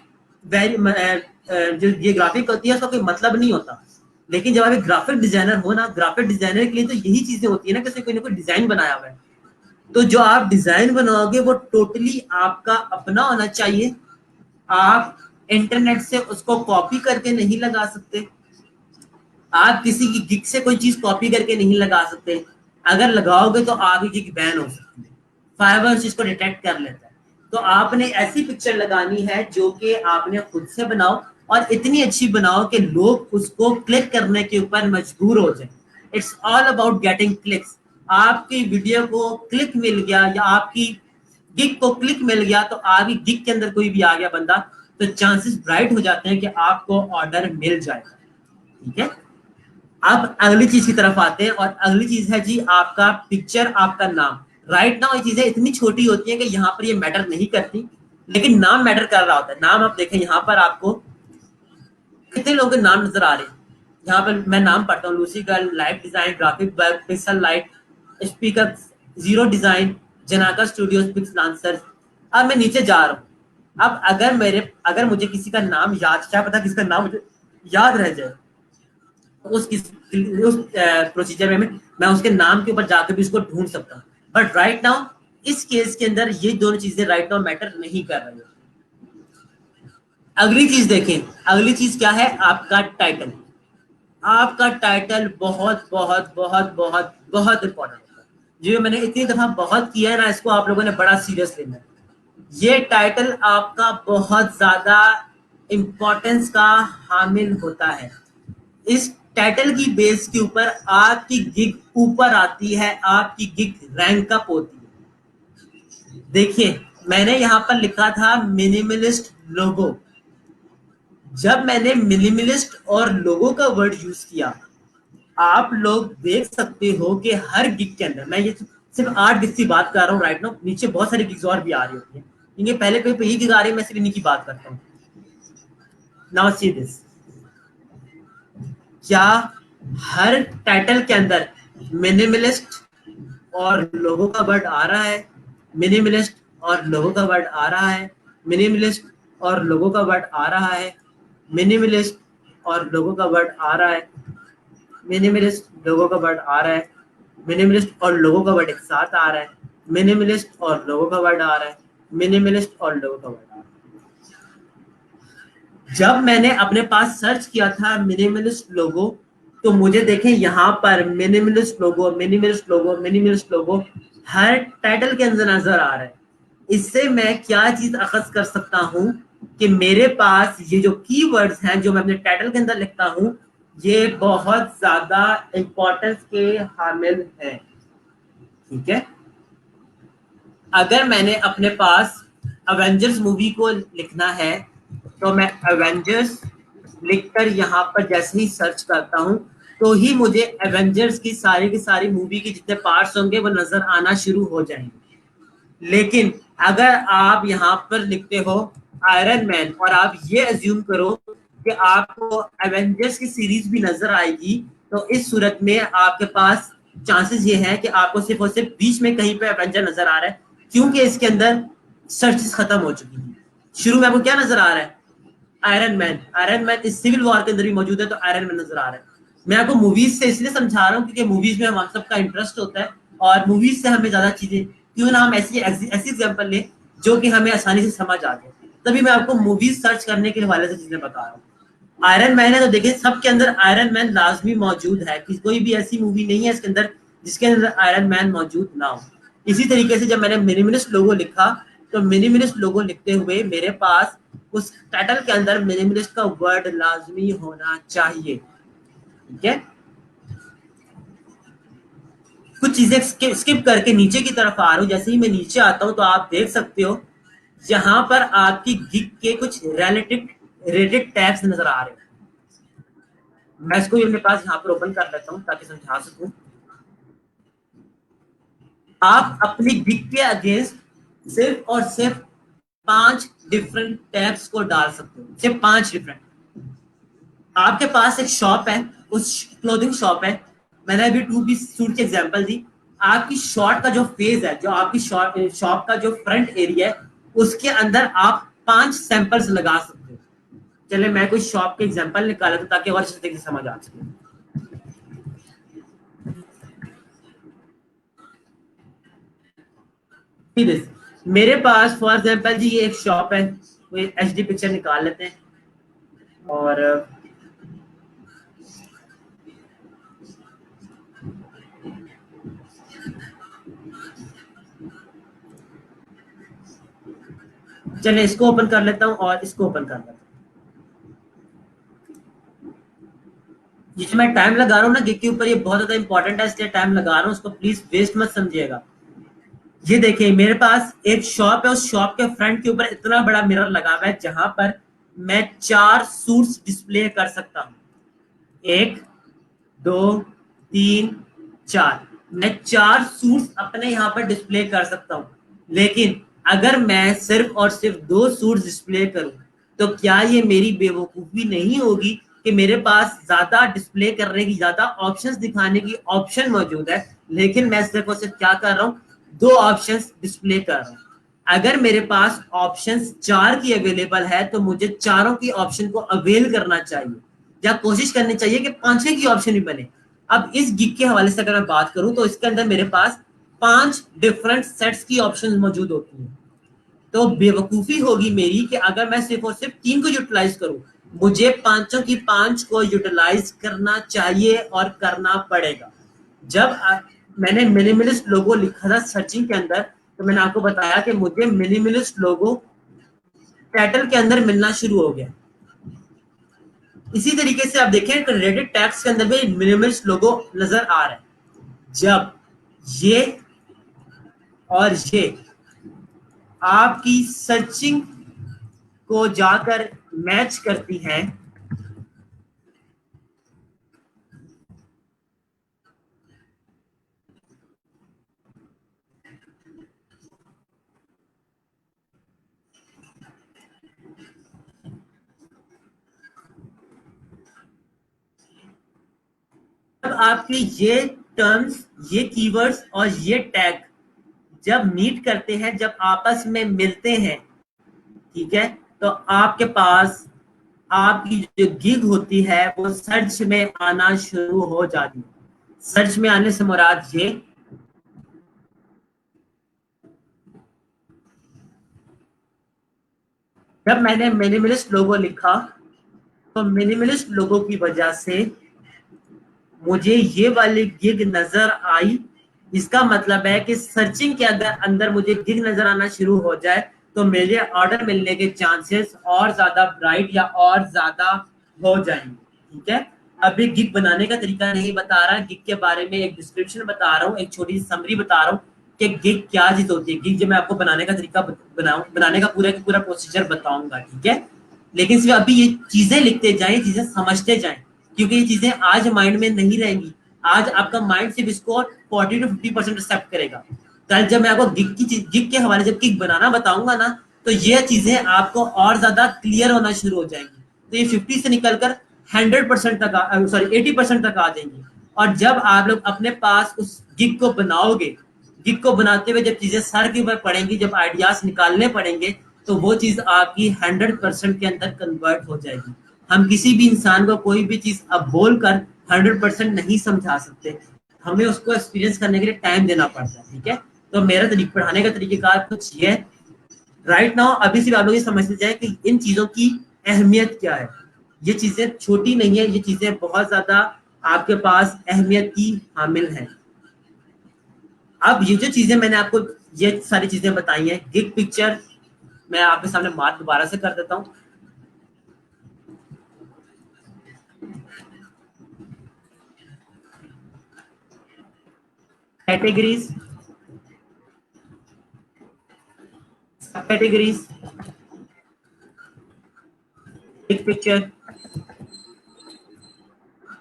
जो ये ग्राफिक होती है उसका कोई मतलब नहीं होता। लेकिन जब आप एक ग्राफिक डिजाइनर हो ना, ग्राफिक डिजाइनर के लिए तो यही चीजें होती है ना कि उसने कोई ना कोई डिजाइन बनाया हुआ है। तो जो आप डिजाइन बनाओगे वो टोटली आपका अपना होना चाहिए। आप इंटरनेट से उसको कॉपी करके नहीं लगा सकते। आप किसी की गिग से कोई चीज कॉपी करके नहीं लगा सकते। अगर लगाओगे तो आपकी गिग बैन हो सकती है। फाइवर उस चीज को डिटेक्ट कर लेता है। तो आपने ऐसी पिक्चर लगानी है जो कि आपने खुद से बनाओ, और इतनी अच्छी बनाओ कि लोग उसको क्लिक करने के ऊपर मजबूर हो जाए। It's all about getting clicks. आपकी वीडियो को क्लिक मिल गया या आपकी गिग को क्लिक मिल गया, तो आपकी गिग के अंदर कोई भी आ गया बंदा, तो चांसेस ब्राइट हो जाते हैं कि आपको ऑर्डर मिल जाएगा। ठीक है, अब अगली चीज की तरफ आते हैं, और अगली चीज है जी आपका पिक्चर, आपका नाम। राइट नाउ ये चीजें इतनी छोटी होती हैं कि यहाँ पर ये मैटर नहीं करती, लेकिन नाम मैटर कर रहा होता है। नाम आप देखें यहाँ पर आपको कितने लोगों के नाम नजर आ रहे हैं। यहाँ पर मैं नाम पढ़ता हूँ, Lucy girl, light design, graphic work, pixel light, speaker, zero design, Janaka studios, pix lancer. अब मैं नीचे जा रहा हूँ। अब अगर मुझे किसी का नाम याद, क्या पता किसका नाम मुझे याद रह जाए, उस प्रोसीजर में मैं उसके नाम के ऊपर जाकर भी उसको ढूंढ सकता हूँ। बट राइट नाउ इस केस के अंदर ये दोनों चीजें राइट नाउ मैटर नहीं कर रही। अगली चीज देखें, अगली चीज क्या है, आपका टाइटल। आपका टाइटल बहुत बहुत बहुत बहुत बहुत इंपॉर्टेंट होता है। जो मैंने इतनी दफा बहुत किया है ना, इसको आप लोगों ने बड़ा सीरियस लेना है। ये टाइटल आपका बहुत ज्यादा इंपॉर्टेंस का हामिल होता है। इस टाइटल की बेस के ऊपर आपकी गिग ऊपर आती है, आपकी गिग रैंक अप होती है। देखिए, मैंने यहां पर लिखा था मिनिमलिस्ट लोगो। जब मैंने मिनिमलिस्ट और लोगो का वर्ड यूज किया, आप लोग देख सकते हो कि हर गिग के अंदर, मैं ये सिर्फ 8 गिग की बात कर रहा हूँ राइट नाउ, नीचे बहुत सारी गिग्स और भी आ रही होती है, क्योंकि पहले कोई यही गिग आ रही है, मैं सिर्फ इन्हीं की बात करता हूँ। नाउ सी दिस, क्या हर टाइटल के अंदर मिनिमलिस्ट और लोगों का वर्ड आ रहा है? मिनिमलिस्ट और लोगों का वर्ड आ रहा है। मिनिमलिस्ट और लोगों का वर्ड आ रहा है। मिनिमलिस्ट और लोगों का वर्ड आ रहा है। मिनिमलिस्ट लोगों का वर्ड आ रहा है। मिनिमलिस्ट और लोगों का वर्ड एक साथ आ रहा है। मिनिमलिस्ट और लोगों का वर्ड आ रहा है। मिनिमलिस्ट और लोगों का वर्ड आ रहा है। जब मैंने अपने पास सर्च किया था मिनिमलिस्ट लोगो, तो मुझे देखें यहाँ पर मिनिमलिस्ट लोगो, मिनिमलिस्ट लोगो, मिनिमलिस्ट लोगो हर टाइटल के अंदर नजर आ रहा है। इससे मैं क्या चीज अखज कर सकता हूँ कि मेरे पास ये जो कीवर्ड्स हैं जो मैं अपने टाइटल के अंदर लिखता हूँ, ये बहुत ज्यादा इंपॉर्टेंस के हामिल हैं। ठीक है, अगर मैंने अपने पास अवेंजर्स मूवी को लिखना है, तो मैं अवेंजर्स लिखकर यहाँ पर जैसे ही सर्च करता हूँ, तो ही मुझे एवेंजर्स की सारी मूवी के जितने पार्ट्स होंगे वो नजर आना शुरू हो जाएंगे। लेकिन अगर आप यहाँ पर लिखते हो आयरन मैन, और आप ये अज्यूम करो कि आपको एवेंजर्स की सीरीज भी नजर आएगी, तो इस सूरत में आपके पास चांसेस ये हैं कि आपको सिर्फ और सिर्फ बीच में कहीं पे एवेंजर नजर आ रहा है, क्योंकि इसके अंदर सर्चेस खत्म हो चुकी हैं। शुरू में आपको क्या नजर आ रहा है? Iron man. आयरन मैन इस सिविल वॉर के अंदर भी मौजूद है, तो आयरन मैन नजर आ रहा है। मैं आपको मूवीज से इसलिए समझा रहा हूँ क्योंकि मूवीज में हम सबका इंटरेस्ट होता है और मूवीज से हमें ज्यादा चीजें, क्यों ना हम ऐसी ऐसी एग्जाम्पल लें जो कि हमें आसानी से समझ आ जाए। तभी मैं आपको मूवीज सर्च करने के हवाले से चीजें बता रहा हूँ। आयरन मैन है तो देखिए सबके अंदर आयरन मैन लाजमी मौजूद है, कि कोई भी ऐसी मूवी नहीं है इसके अंदर जिसके अंदर आयरन मैन मौजूद ना हो। इसी तरीके से जब मैंने मिनिमलिस्ट लोगो लिखा तो मिनिमलिस्ट लोगो लिखते हुए मेरे पास उस टाइटल के अंदर मिनिमलिस्ट का वर्ड लाजमी होना चाहिए। ठीक है, कुछ चीजें स्किप करके नीचे की तरफ आ रहा हूँ। जैसे ही मैं नीचे आता हूँ तो आप देख सकते हो यहाँ पर आपकी गिग के कुछ रिलेटेड रेटेड टैब्स नजर आ रहे हैं। मैं इसको अपने पास यहाँ पर ओपन कर लेता हूँ ताकि समझा सकूं। आप अपनी गिग के अगेंस्ट सिर्फ और सिर्फ 5 डिफरेंट टैब्स को डाल सकते हो, सिर्फ 5 डिफरेंट। आपके पास एक शॉप है, उस क्लोथिंग शॉप है, मैंने अभी 2 पीस सूट की एग्जांपल दी। आपकी शॉर्ट का जो फेज है, जो आपकी शॉप का जो फ्रंट एरिया है, उसके अंदर आप 5 सैंपल्स लगा सकते हो। चले मैं कोई शॉप के एग्जांपल निकाला तो ताकि और अच्छे से समझ आ सके। मेरे पास फॉर एग्जांपल जी ये एक शॉप है, कोई एचडी पिक्चर निकाल लेते हैं और चलिए इसको ओपन कर लेता हूँ और इसको ओपन कर लेता हूँ। ये जो मैं टाइम लगा रहा हूँ ना गिग के ऊपर, ये बहुत ज्यादा इंपॉर्टेंट है इसलिए टाइम लगा रहा हूँ, उसको प्लीज वेस्ट मत समझिएगा। ये देखिए मेरे पास एक शॉप है, उस शॉप के फ्रंट के ऊपर इतना बड़ा मिरर लगा हुआ है जहां पर मैं 4 सूट्स डिस्प्ले कर सकता हूँ। 1 2 3 4, मैं 4 सूट्स अपने यहाँ पर डिस्प्ले कर सकता हूँ। लेकिन अगर मैं सिर्फ और सिर्फ 2 सूट्स डिस्प्ले करूं तो क्या ये मेरी बेवकूफी नहीं होगी कि मेरे पास ज्यादा डिस्प्ले करने की, ज्यादा ऑप्शंस दिखाने की ऑप्शन मौजूद है, लेकिन मैं सिर्फ और सिर्फ क्या कर रहा हूँ, 2 ऑप्शंस डिस्प्ले कर रहा हूँ। अगर मेरे पास ऑप्शंस 4 की अवेलेबल है तो मुझे चारों की ऑप्शन को अवेल करना चाहिए या कोशिश करनी चाहिए कि 5वें की ऑप्शन भी बने। अब इस गिग के हवाले से अगर मैं बात करूं तो इसके अंदर मेरे पास 5 डिफरेंट सेट्स की ऑप्शन मौजूद होती हैं। तो बेवकूफी होगी मेरी कि अगर मैं सिर्फ और सिर्फ 3 को यूटिलाइज करूं, मुझे पांचों की 5 को यूटिलाइज करना चाहिए और करना पड़ेगा। जब मैंने मिनिमलिस्ट लोगो लिखा था सर्चिंग के अंदर तो मैंने आपको बताया कि मुझे मिनिमलिस्ट लोगो टाइटल के अंदर मिलना शुरू हो गया। इसी तरीके से आप देखें रेडिट टैग्स के अंदर भी मिनिमलिस्ट लोगो नजर आ रहा है। जब ये और ये आपकी सर्चिंग को जाकर मैच करती हैं, जब आपके ये टर्म्स, ये कीवर्ड्स और ये टैग जब मीट करते हैं, जब आपस में मिलते हैं, ठीक है, तो आपके पास आपकी जो गिग होती है वो सर्च में आना शुरू हो जाती है। सर्च में आने से मुराद ये, जब मैंने मिनिमलिस्ट लोगो लिखा तो मिनिमलिस्ट लोगो की वजह से मुझे ये वाली गिग नजर आई। इसका मतलब है कि सर्चिंग के अंदर मुझे गिग नजर आना शुरू हो जाए तो मेरे ऑर्डर मिलने के चांसेस और ज्यादा ब्राइट या और ज्यादा हो जाएंगे। ठीक है, अभी गिग बनाने का तरीका नहीं बता रहा, गिग के बारे में एक डिस्क्रिप्शन बता रहा हूँ, एक छोटी सी समरी बता रहा हूँ कि गिग क्या चीज होती है। गिग जब मैं आपको बनाने का तरीका बनाने का पूरा प्रोसीजर बताऊंगा। ठीक है, लेकिन सिर्फ अभी ये चीजें लिखते जाएं, चीजें समझते जाएं, क्योंकि ये चीजें आज माइंड में नहीं रहेंगी। आज आपका माइंड सिर्फ इसको 40 to 50% एक्सेप्ट करेगा। कल जब मैं आपको गिग के हवाले जब गिग बनाना बताऊंगा ना तो ये चीजें आपको और ज्यादा क्लियर होना शुरू हो जाएंगी। तो ये 50 से निकलकर 100% तक, सॉरी 80% तक आ जाएंगी। और जब आप लोग अपने पास उस गिग को बनाओगे, गिग को बनाते हुए जब चीजें सर के ऊपर पड़ेंगी, जब आइडियाज निकालने पड़ेंगे, तो वो चीज आपकी 100% के अंदर कन्वर्ट हो जाएगी। हम किसी भी इंसान को कोई भी चीज अब बोलकर 100% नहीं समझा सकते, हमें उसको एक्सपीरियंस करने के लिए टाइम देना पड़ता है, ठीक है। तो मेरा पढ़ाने का तरीकेकार कुछ ये है। राइट नाउ अभी सिर्फ आप लोग ये समझते जाए कि इन चीजों की अहमियत क्या है। ये चीजें छोटी नहीं है, ये चीजें बहुत ज्यादा आपके पास अहमियत की हामिल है। अब ये जो चीजें मैंने आपको ये सारी चीजें बताई हैं, गिग पिक्चर मैं आपके सामने मार्क दोबारा से कर देता हूँ। कैटेगरीज, सब कैटेगरीज, गिग पिक्चर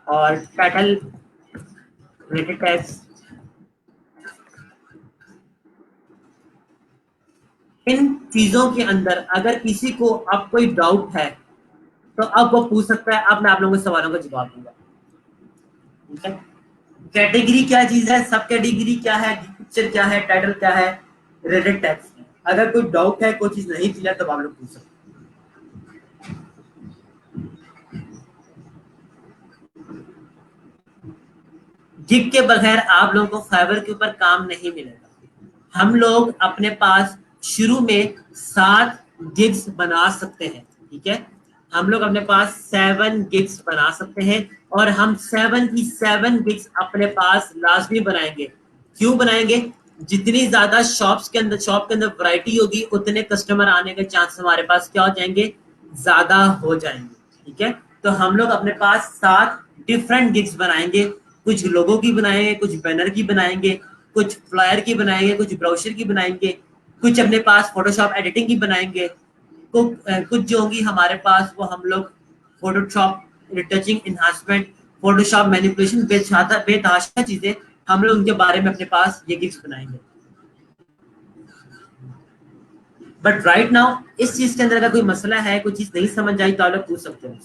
और टाइटल रिलेटेड टैग्स। इन चीजों के अंदर अगर किसी को अब कोई डाउट है तो अब वो पूछ सकता है, अब मैं आप लोगों के सवालों का जवाब दूंगा, ठीक है। कैटेगरी क्या चीज है, सब कैटेगरी क्या है, पिक्चर क्या है, टाइटल क्या है, रिलेटेड टैग्स। अगर कोई डाउट है, कोई चीज नहीं क्लियर, तो आप लोग पूछ सकते हैं। गिग के बगैर आप लोगों को फाइवर के ऊपर काम नहीं मिलेगा। हम लोग अपने पास शुरू में 7 गिग्स बना सकते हैं, ठीक है। हम लोग अपने पास 7 गिग्स बना सकते हैं और हम 7 की 7 गिग्स अपने पास लाजमी बनाएंगे। क्यों बनाएंगे? जितनी ज्यादा शॉप के अंदर वैरायटी होगी, उतने कस्टमर आने के चांस हमारे पास क्या हो जाएंगे, ज्यादा हो जाएंगे, ठीक है। तो हम लोग अपने पास 7 डिफरेंट गिग्स बनाएंगे। कुछ लोगों की बनाएंगे, कुछ बैनर की बनाएंगे, कुछ फ्लायर की बनाएंगे, कुछ ब्राउशर की बनाएंगे, कुछ अपने पास फोटोशॉप एडिटिंग की बनाएंगे, कुछ जो होंगी हमारे पास वो हम लोग Photoshop retouching enhancement, Photoshop manipulation, बेतहाशा चीजें हम लोग उनके बारे में अपने पास ये गिग्स बनाएंगे। बट राइट नाउ इस चीज के अंदर अगर कोई मसला है, कोई चीज नहीं समझ आई, तो आप लोग पूछ सकते हो।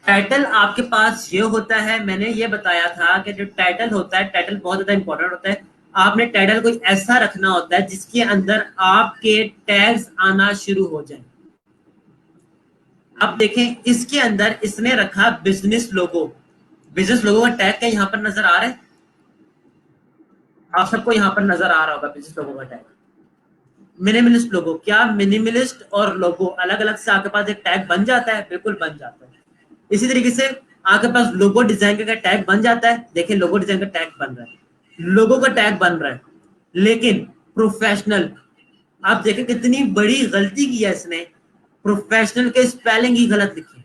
टाइटल आपके पास ये होता है, मैंने ये बताया था कि जो टाइटल होता है, टाइटल बहुत ज्यादा इंपॉर्टेंट होता है। आपने टाइटल कोई ऐसा रखना होता है जिसके अंदर आपके टैग्स आना शुरू हो जाए। अब देखें इसके अंदर इसने रखा बिजनेस लोगो। बिजनेस लोगो का टैग क्या यहाँ पर नजर आ रहा है? आप सबको यहाँ पर नजर आ रहा होगा बिजनेस लोगो का टैग। मिनिमलिस्ट लोगो, क्या मिनिमलिस्ट और लोगो अलग अलग से आपके पास एक टैग बन जाता है? बिल्कुल बन जाता है। इसी तरीके से आपके पास लोगो डिजाइन का टैग बन जाता है। देखिए लोगो डिजाइन का टैग बन रहा है, लोगो का टैग बन रहा है, लेकिन प्रोफेशनल, आप देखें कितनी बड़ी गलती की है इसने, प्रोफेशनल के स्पेलिंग ही गलत लिखी।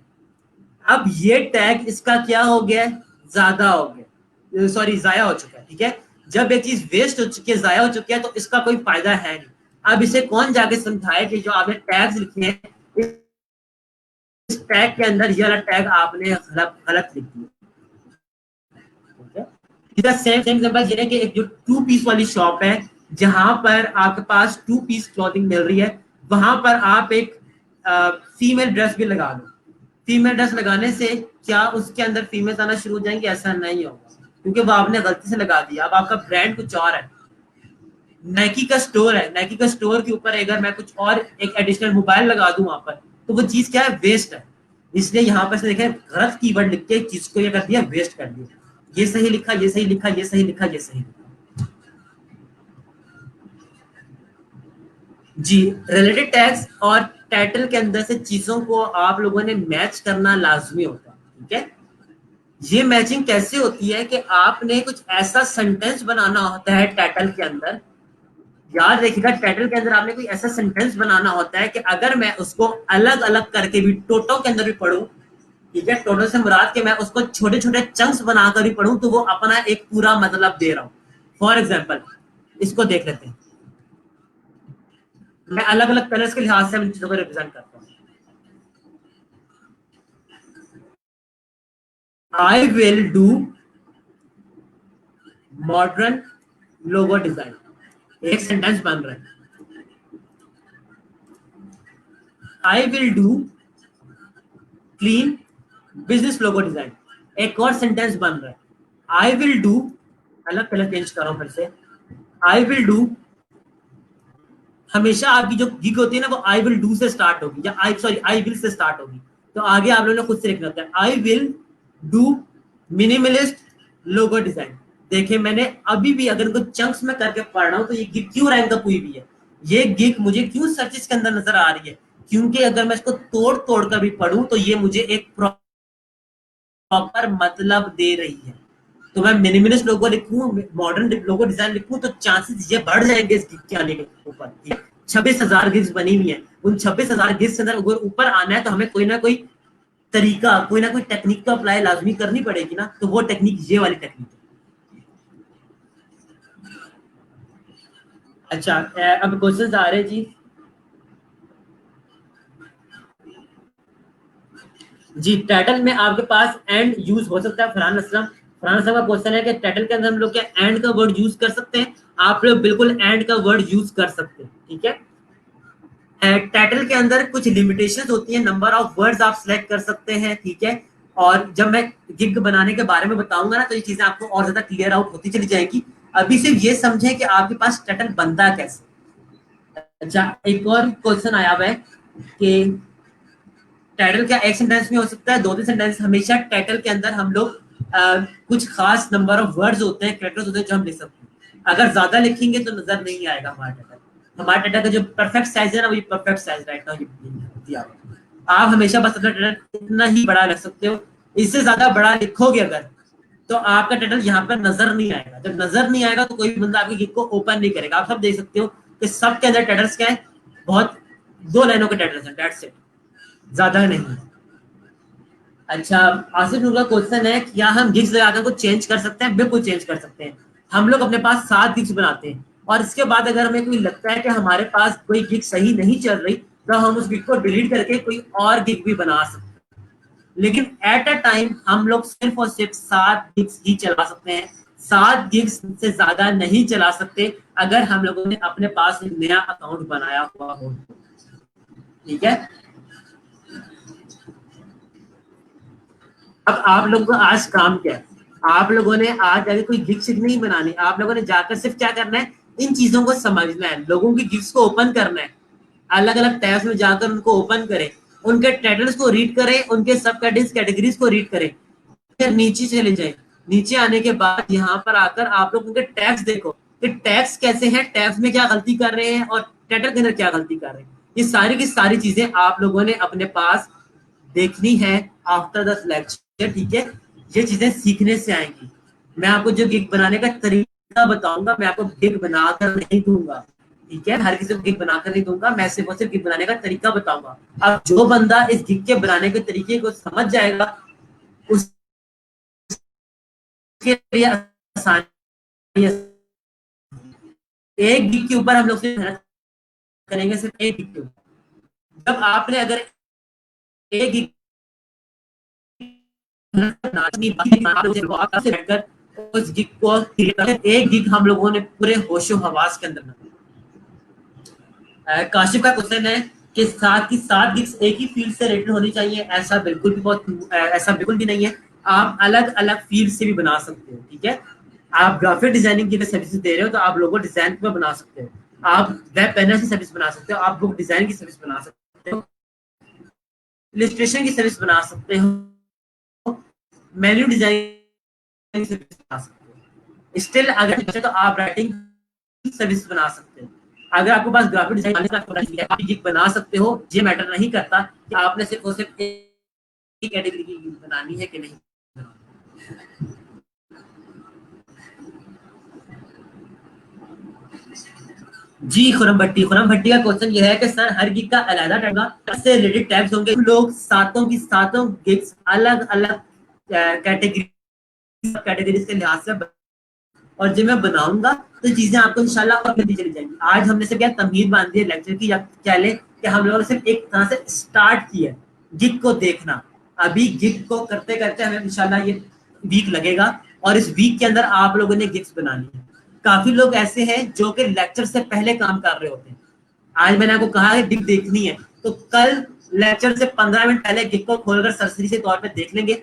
अब ये टैग इसका क्या हो गया, ज्यादा हो गया, सॉरी जाया हो चुका है, ठीक है। जब एक चीज वेस्ट हो चुकी है, जाया हो चुकी है, तो इसका कोई फायदा है नहीं। अब इसे कौन जाके समझाए कि जो आपने टैग्स लिखे हैं, इस टैग के अंदर ये वाला टैग आपने गलत गलत लिख दिया। सेम सेम एग्जांपल ये है कि एक जो 2 पीस वाली शॉप है, जहां पर आपके पास 2 पीस क्लॉथिंग मिल रही है, वहां पर आप एक फीमेल ड्रेस भी लगा दो। फीमेल ड्रेस लगाने से क्या उसके अंदर फीमेल आना शुरू हो जाएंगे? ऐसा नहीं होगा, क्योंकि वो आपने गलती से लगा दिया। अब आपका ब्रांड कुछ और है, नाइकी का स्टोर है, नाइकी का स्टोर के ऊपर अगर मैं कुछ और एक एडिशनल मोबाइल लगा दूं वहां पर, तो वो चीज क्या है, वेस्ट है। इसलिए यहाँ पर से देखें गलत कीवर्ड लिख के चीज को ये कर दिया, वेस्ट कर दिया। ये सही लिखा, ये सही लिखा, ये सही लिखा, ये सही लिखा। जी, रिलेटेड टैग्स और टाइटल के अंदर से चीजों को आप लोगों ने मैच करना लाजमी होता है, ठीक है। ये मैचिंग कैसे होती है कि आपने कुछ ऐसा सेंटेंस बनाना होता है टाइटल के अंदर। याद रखिएगा, टाइटल के अंदर आपने कोई ऐसा सेंटेंस बनाना होता है कि अगर मैं उसको अलग अलग करके भी टोटो के अंदर भी पढ़ूं, ठीक है, टोटो से मुराद के मैं उसको छोटे छोटे चंक्स बनाकर भी पढ़ूं, तो वो अपना एक पूरा मतलब दे रहा हूं। फॉर एग्जाम्पल इसको देख लेते हैं, मैं अलग अलग कलर्स के लिहाज से इन चीजों को रिप्रेजेंट करता हूँ। I will do modern logo design, एक सेंटेंस बन रहा है। I will do clean business logo design, एक और सेंटेंस बन रहा है। आई विल डू अलग कलर चेंज कर रहा हूँ फिर से। आई विल डू, हमेशा आपकी जो गिग होती है ना वो आई विल डू से स्टार्ट होगी, या आई विल से स्टार्ट होगी। तो आगे आप लोगों ने खुद से लिखना होता है, I will do minimalist logo design. देखिए मैंने अभी भी अगर इनको चंक्स में करके पढ़ रहा हूँ तो ये गिग क्यों रैंक अप हुई भी है, ये गिग मुझे क्यों सर्चेस के अंदर नजर आ रही है, क्योंकि अगर मैं इसको तोड़ तोड़ कर भी पढ़ूं तो ये मुझे एक प्रॉपर मतलब दे रही है। तो मैं मिनिमलिस्ट लोगो लिखूं, मॉडर्न लोगो डिजाइन लिखूं, तो चांसेस ये बढ़ जाएंगे इस गिग के आने के ऊपर। 26,000 गिग्स बनी हुई है, उन 26,000 गिग्स के अंदर अगर ऊपर आना है तो हमें कोई ना कोई तरीका, कोई ना कोई टेक्निक का अप्लाई लाजमी करनी पड़ेगी ना, तो वो टेक्निक ये वाली टेक्निक है। अच्छा, अब क्वेश्चन आ रहे हैं जी। जी, टाइटल में आपके पास एंड यूज हो सकता है। फरहान असलम का क्वेश्चन है कि टाइटल के अंदर हम लोग क्या एंड का वर्ड यूज कर सकते हैं? आप लोग बिल्कुल एंड का वर्ड यूज कर सकते हैं, ठीक है। टाइटल के अंदर कुछ लिमिटेशंस होती है, नंबर ऑफ वर्ड्स आप सिलेक्ट कर सकते हैं, ठीक है। और जब मैं गिग बनाने के बारे में बताऊंगा ना तो ये चीजें आपको और ज्यादा क्लियर आउट होती चली जाएगी। अभी सिर्फ ये समझें कि आपके पास टाइटल बनता कैसे। अच्छा, एक और क्वेश्चन आया हुआ है कि टाइटल क्या एक सेंटेंस में हो सकता है, दो तीन सेंटेंस? हमेशा टाइटल के अंदर हम लोग कुछ खास नंबर ऑफ वर्ड्स होते हैं, कैरेक्टर्स होते हैं जो हम लिख सकते हैं। अगर ज्यादा लिखेंगे तो नजर नहीं आएगा हमारा टाइटल। हमारा टाइटल का जो परफेक्ट साइज है ना, वो परफेक्ट साइज राइट नाउ दिया हुआ है। आप हमेशा बस अपना टाइटल इतना ही बड़ा रख सकते हो। इससे ज्यादा बड़ा लिखोगे अगर तो आपका टाइटल यहाँ पर नजर नहीं आएगा। जब नजर नहीं आएगा तो कोई भी बंदा आपकी गिग को ओपन नहीं करेगा। आप सब देख सकते हो कि सबके अंदर टाइटल्स क्या है, बहुत दो लाइनों के टाइटल्स हैं, दैट्स इट, ज्यादा नहीं। अच्छा, आसिफ नूर का क्वेश्चन है क्या हम गिग्स लगाकर कुछ चेंज कर सकते हैं? बिल्कुल चेंज कर सकते हैं। हम लोग अपने पास 7 गिग्स बनाते हैं और इसके बाद अगर हमें कोई लगता है कि हमारे पास कोई गिग सही नहीं चल रही तो हम उस गिग को डिलीट करके कोई और गिग भी बना सकते हैं। लेकिन एट अ टाइम हम लोग सिर्फ और सिर्फ 7 गिग्स ही चला सकते हैं। 7 गिग्स से ज्यादा नहीं चला सकते अगर हम लोगों ने अपने पास एक नया अकाउंट बनाया हुआ हो, ठीक है। अब आप लोगों को आज काम क्या है? आप लोगों ने आज अगर कोई गिग शिग नहीं बनानी, आप लोगों ने जाकर सिर्फ क्या करना है, इन चीजों को समझना है, लोगों की गिग्स को ओपन करना है, अलग अलग टैब्स में जाकर उनको ओपन करें, उनके टाइटल्स को रीड करें, उनके सब कैटेगरीज को रीड करें, फिर नीचे चले जाए। नीचे आने के बाद यहाँ पर आकर आप लोग उनके टैग्स देखो कि टैग्स कैसे हैं, टैग्स में क्या गलती कर रहे हैं और टाइटल के अंदर क्या गलती कर रहे हैं। ये सारी की सारी चीजें आप लोगों ने अपने पास देखनी है आफ्टर द लेक्चर, ठीक है। ये चीजें सीखने से आएंगी। मैं आपको जो गिग बनाने का तरीका बताऊंगा, मैं आपको गिग बनाकर नहीं दूंगा, ठीक है। हर किसी को गिग बनाकर नहीं दूंगा, मैं सिर्फ और सिर्फ गिग बनाने का तरीका बताऊंगा। अब जो बंदा इस गिग के बनाने के तरीके को समझ जाएगा उसके लिए आसानी है। एक गिग के ऊपर हम लोग सिर्फ मेहनत करेंगे, सिर्फ एक गिग के ऊपर। जब आपने अगर एक गिग उस गिग को एक गिग हम लोगों ने पूरे होशो हवास के अंदर। काशिफ का क्वेश्चन है कि 7 गिग्स एक ही फील्ड से रिलेटेड होनी चाहिए? ऐसा बिल्कुल भी नहीं है। आप अलग अलग फील्ड से भी बना सकते हो, ठीक है। आप ग्राफिक डिजाइनिंग की सर्विस दे रहे हो तो आप लोगो डिजाइन पे बना सकते हो, आप वेब पैनल की सर्विस बना सकते हो, आप बुक डिजाइन की सर्विस बना सकते हो, इलस्ट्रेशन की सर्विस बना सकते हो, मेन्यू डिजाइन की सर्विस बना सकते हो। स्टिल अगर तो आप राइटिंग सर्विस बना सकते हो। अगर आपके पास ग्राफिक डिजाइन आप गिग बना सकते हो, ये मैटर नहीं करता कि आपने सिर्फ और सिर्फ एक कैटेगरी की गिग बनानी है कि नहीं। जी, खुरम भट्टी का क्वेश्चन ये है कि सर हर गिग का अलग टैग होगा, इससे रिलेटेड टैग्स होंगे। लोग सातों की सातों गिग्स अलग अलग कैटेगरीज के लिहाज से, और जब मैं बनाऊंगा तो चीजें आपको इंशाल्लाह और मिलती चली जाएंगी। आज हमने सिर्फ क्या तमहीद बांधी है लेक्चर की, या क्या ले कि हम लोगों ने सिर्फ एक तरह से स्टार्ट किया गिग को देखना। अभी गिग को करते करते हमें इंशाल्लाह ये वीक लगेगा और इस वीक के अंदर आप लोगों ने गिग्स बनानी है। काफी लोग ऐसे हैं जो कि लेक्चर से पहले काम कर रहे होते हैं। आज मैंने आपको कहा है गिग देखनी है तो कल लेक्चर से 15 मिनट पहले गिग को खोलकर सरसरी से तौर पर देख लेंगे।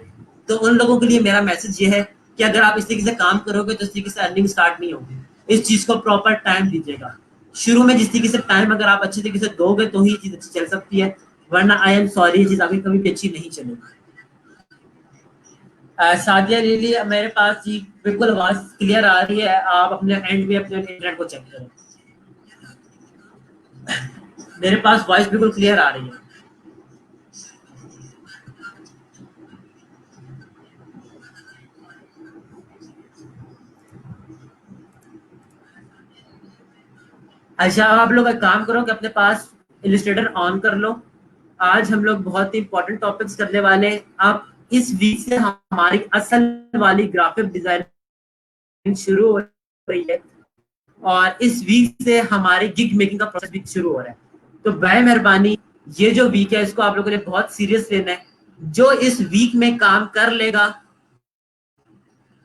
तो उन लोगों के लिए मेरा मैसेज ये है कि अगर आप इस तरीके से काम करोगे तो इस तरीके से अर्निंग स्टार्ट नहीं होगी। इस चीज को प्रॉपर टाइम दीजिएगा। शुरू में जिस तरीके से टाइम अगर आप अच्छी तरीके से दोगे तो ही चीज अच्छी चल सकती है, वरना आई एम सॉरी, ये चीज अभी कभी भी अच्छी नहीं चलेगी। सादिया लीली, मेरे पास जी बिल्कुल आवाज क्लियर आ रही है, आप अपने एंड पे अपने इंटरनेट को चेक करें। मेरे पास वॉइस बिल्कुल क्लियर आ रही है। अच्छा, आप लोग एक काम करो कि अपने पास इलिस्ट्रेटर ऑन कर लो। आज हम लोग बहुत ही इंपॉर्टेंट टॉपिक्स करने वाले हैं। आप इस वीक से हमारी असल वाली ग्राफिक डिजाइनिंग शुरू हो रही है और इस वीक से हमारी गिग मेकिंग का प्रोसेस भी शुरू हो रहा है। तो बाय मेहरबानी ये जो वीक है इसको आप लोगों ने बहुत सीरियस लेना है। जो इस वीक में काम कर लेगा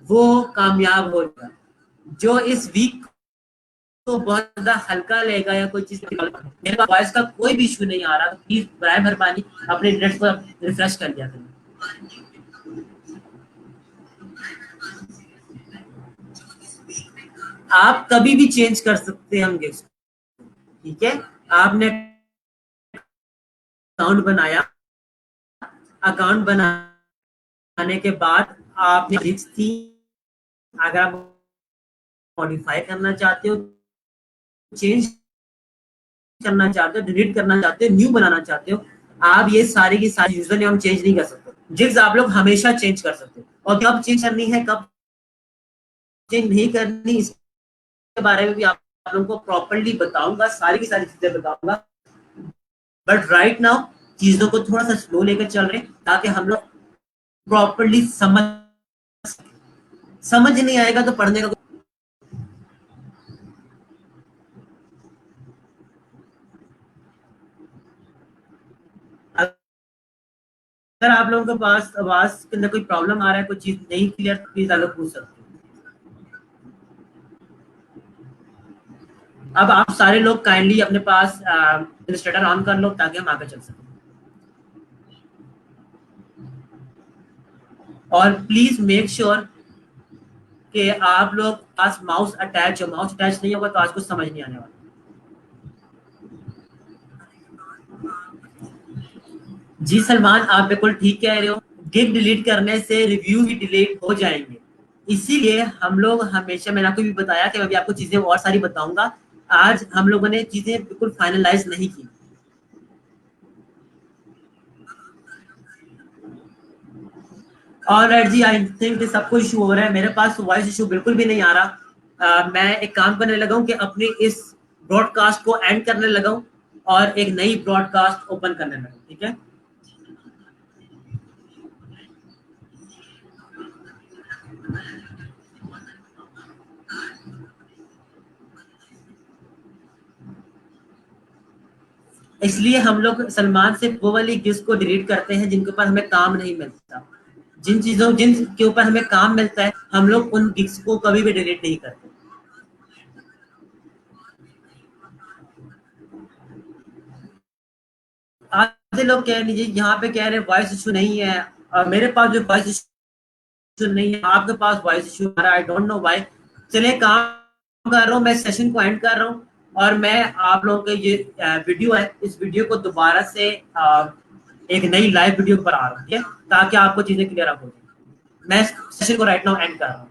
वो कामयाब होगा। जो इस वीक को बहुत ज्यादा हल्का लेगा या कोई चीज, मेरे पास वॉइस का कोई भी इशू नहीं आ रहा, तो प्लीज बाय मेहरबानी अपने इंटरनेट को रिफ्रेश कर लिया करें। आप कभी भी चेंज कर सकते हैं होंगे, ठीक है। आपने अकाउंट बनाया, अकाउंट बनाने के बाद आपने रिक्स थी, अगर आप मॉडिफाई करना चाहते हो, चेंज करना चाहते हो, डिलीट करना चाहते हो, न्यू बनाना चाहते हो, आप ये सारी की सारी यूजर नेम चेंज नहीं कर सकते। जिग्स आप लोग हमेशा चेंज कर सकते हो, और कब चेंज करनी है कब चेंज नहीं करनी इसके बारे में भी आप लोगों को प्रॉपर्ली बताऊंगा, सारी की सारी चीजें बताऊंगा। बट राइट नाउ चीजों को थोड़ा सा स्लो लेकर चल रहे हैं ताकि हम लोग प्रॉपर्ली समझ नहीं आएगा तो पढ़ने का। अगर आप लोगों के पास आवाज के अंदर कोई प्रॉब्लम आ रहा है, कोई चीज नहीं क्लियर, प्लीज आप लोग पूछ सकते हैं। अब आप सारे लोग काइंडली अपने पास इलस्ट्रेटर ऑन कर लो ताकि हम आगे चल सकें। और प्लीज मेक श्योर कि आप लोग पास माउस अटैच हो। माउस अटैच नहीं होगा तो आज कुछ समझ नहीं आने वाला। जी सलमान, आप बिल्कुल ठीक कह रहे हो। गिग डिलीट करने से रिव्यू ही डिलीट हो जाएंगे, इसीलिए हम लोग हमेशा, मैंने आपको भी बताया कि मैं भी आपको चीजें और सारी बताऊंगा। आज हम लोगों ने चीजें बिल्कुल फाइनलाइज नहीं की। ऑलराइट जी, आई थिंक सबको इशू हो रहा है। मेरे पास वॉइस इशू बिल्कुल भी नहीं आ रहा। मैं एक काम करने लगा हूँ कि अपनी इस ब्रॉडकास्ट को एंड करने लगा हूँ और एक नई ब्रॉडकास्ट ओपन करने लगा हूँ, ठीक है। इसलिए हम लोग सलमान से वो वाली गिग्स को डिलीट करते हैं जिनके ऊपर हमें काम नहीं मिलता। जिन के ऊपर हमें काम मिलता है हम लोग उन गिग्स को कभी भी डिलीट नहीं करते। आधे लोग कह लीजिए यहाँ पे कह रहे हैं वॉइस इशू नहीं है, मेरे पास जो वॉइस इशू नहीं है, आपके पास वॉइस इशू आ रहा है। I don't know why. चलिए काम कर रहा हूँ, मैं सेशन को एंड कर रहा हूँ और मैं आप लोगों के ये वीडियो है, इस वीडियो को दोबारा से एक नई लाइव वीडियो पर आ रहा हूँ, ठीक है, ताकि आपको चीजें क्लियर अप हो जाए। मैं सेशन को राइट नाउ एंड कर रहा हूँ।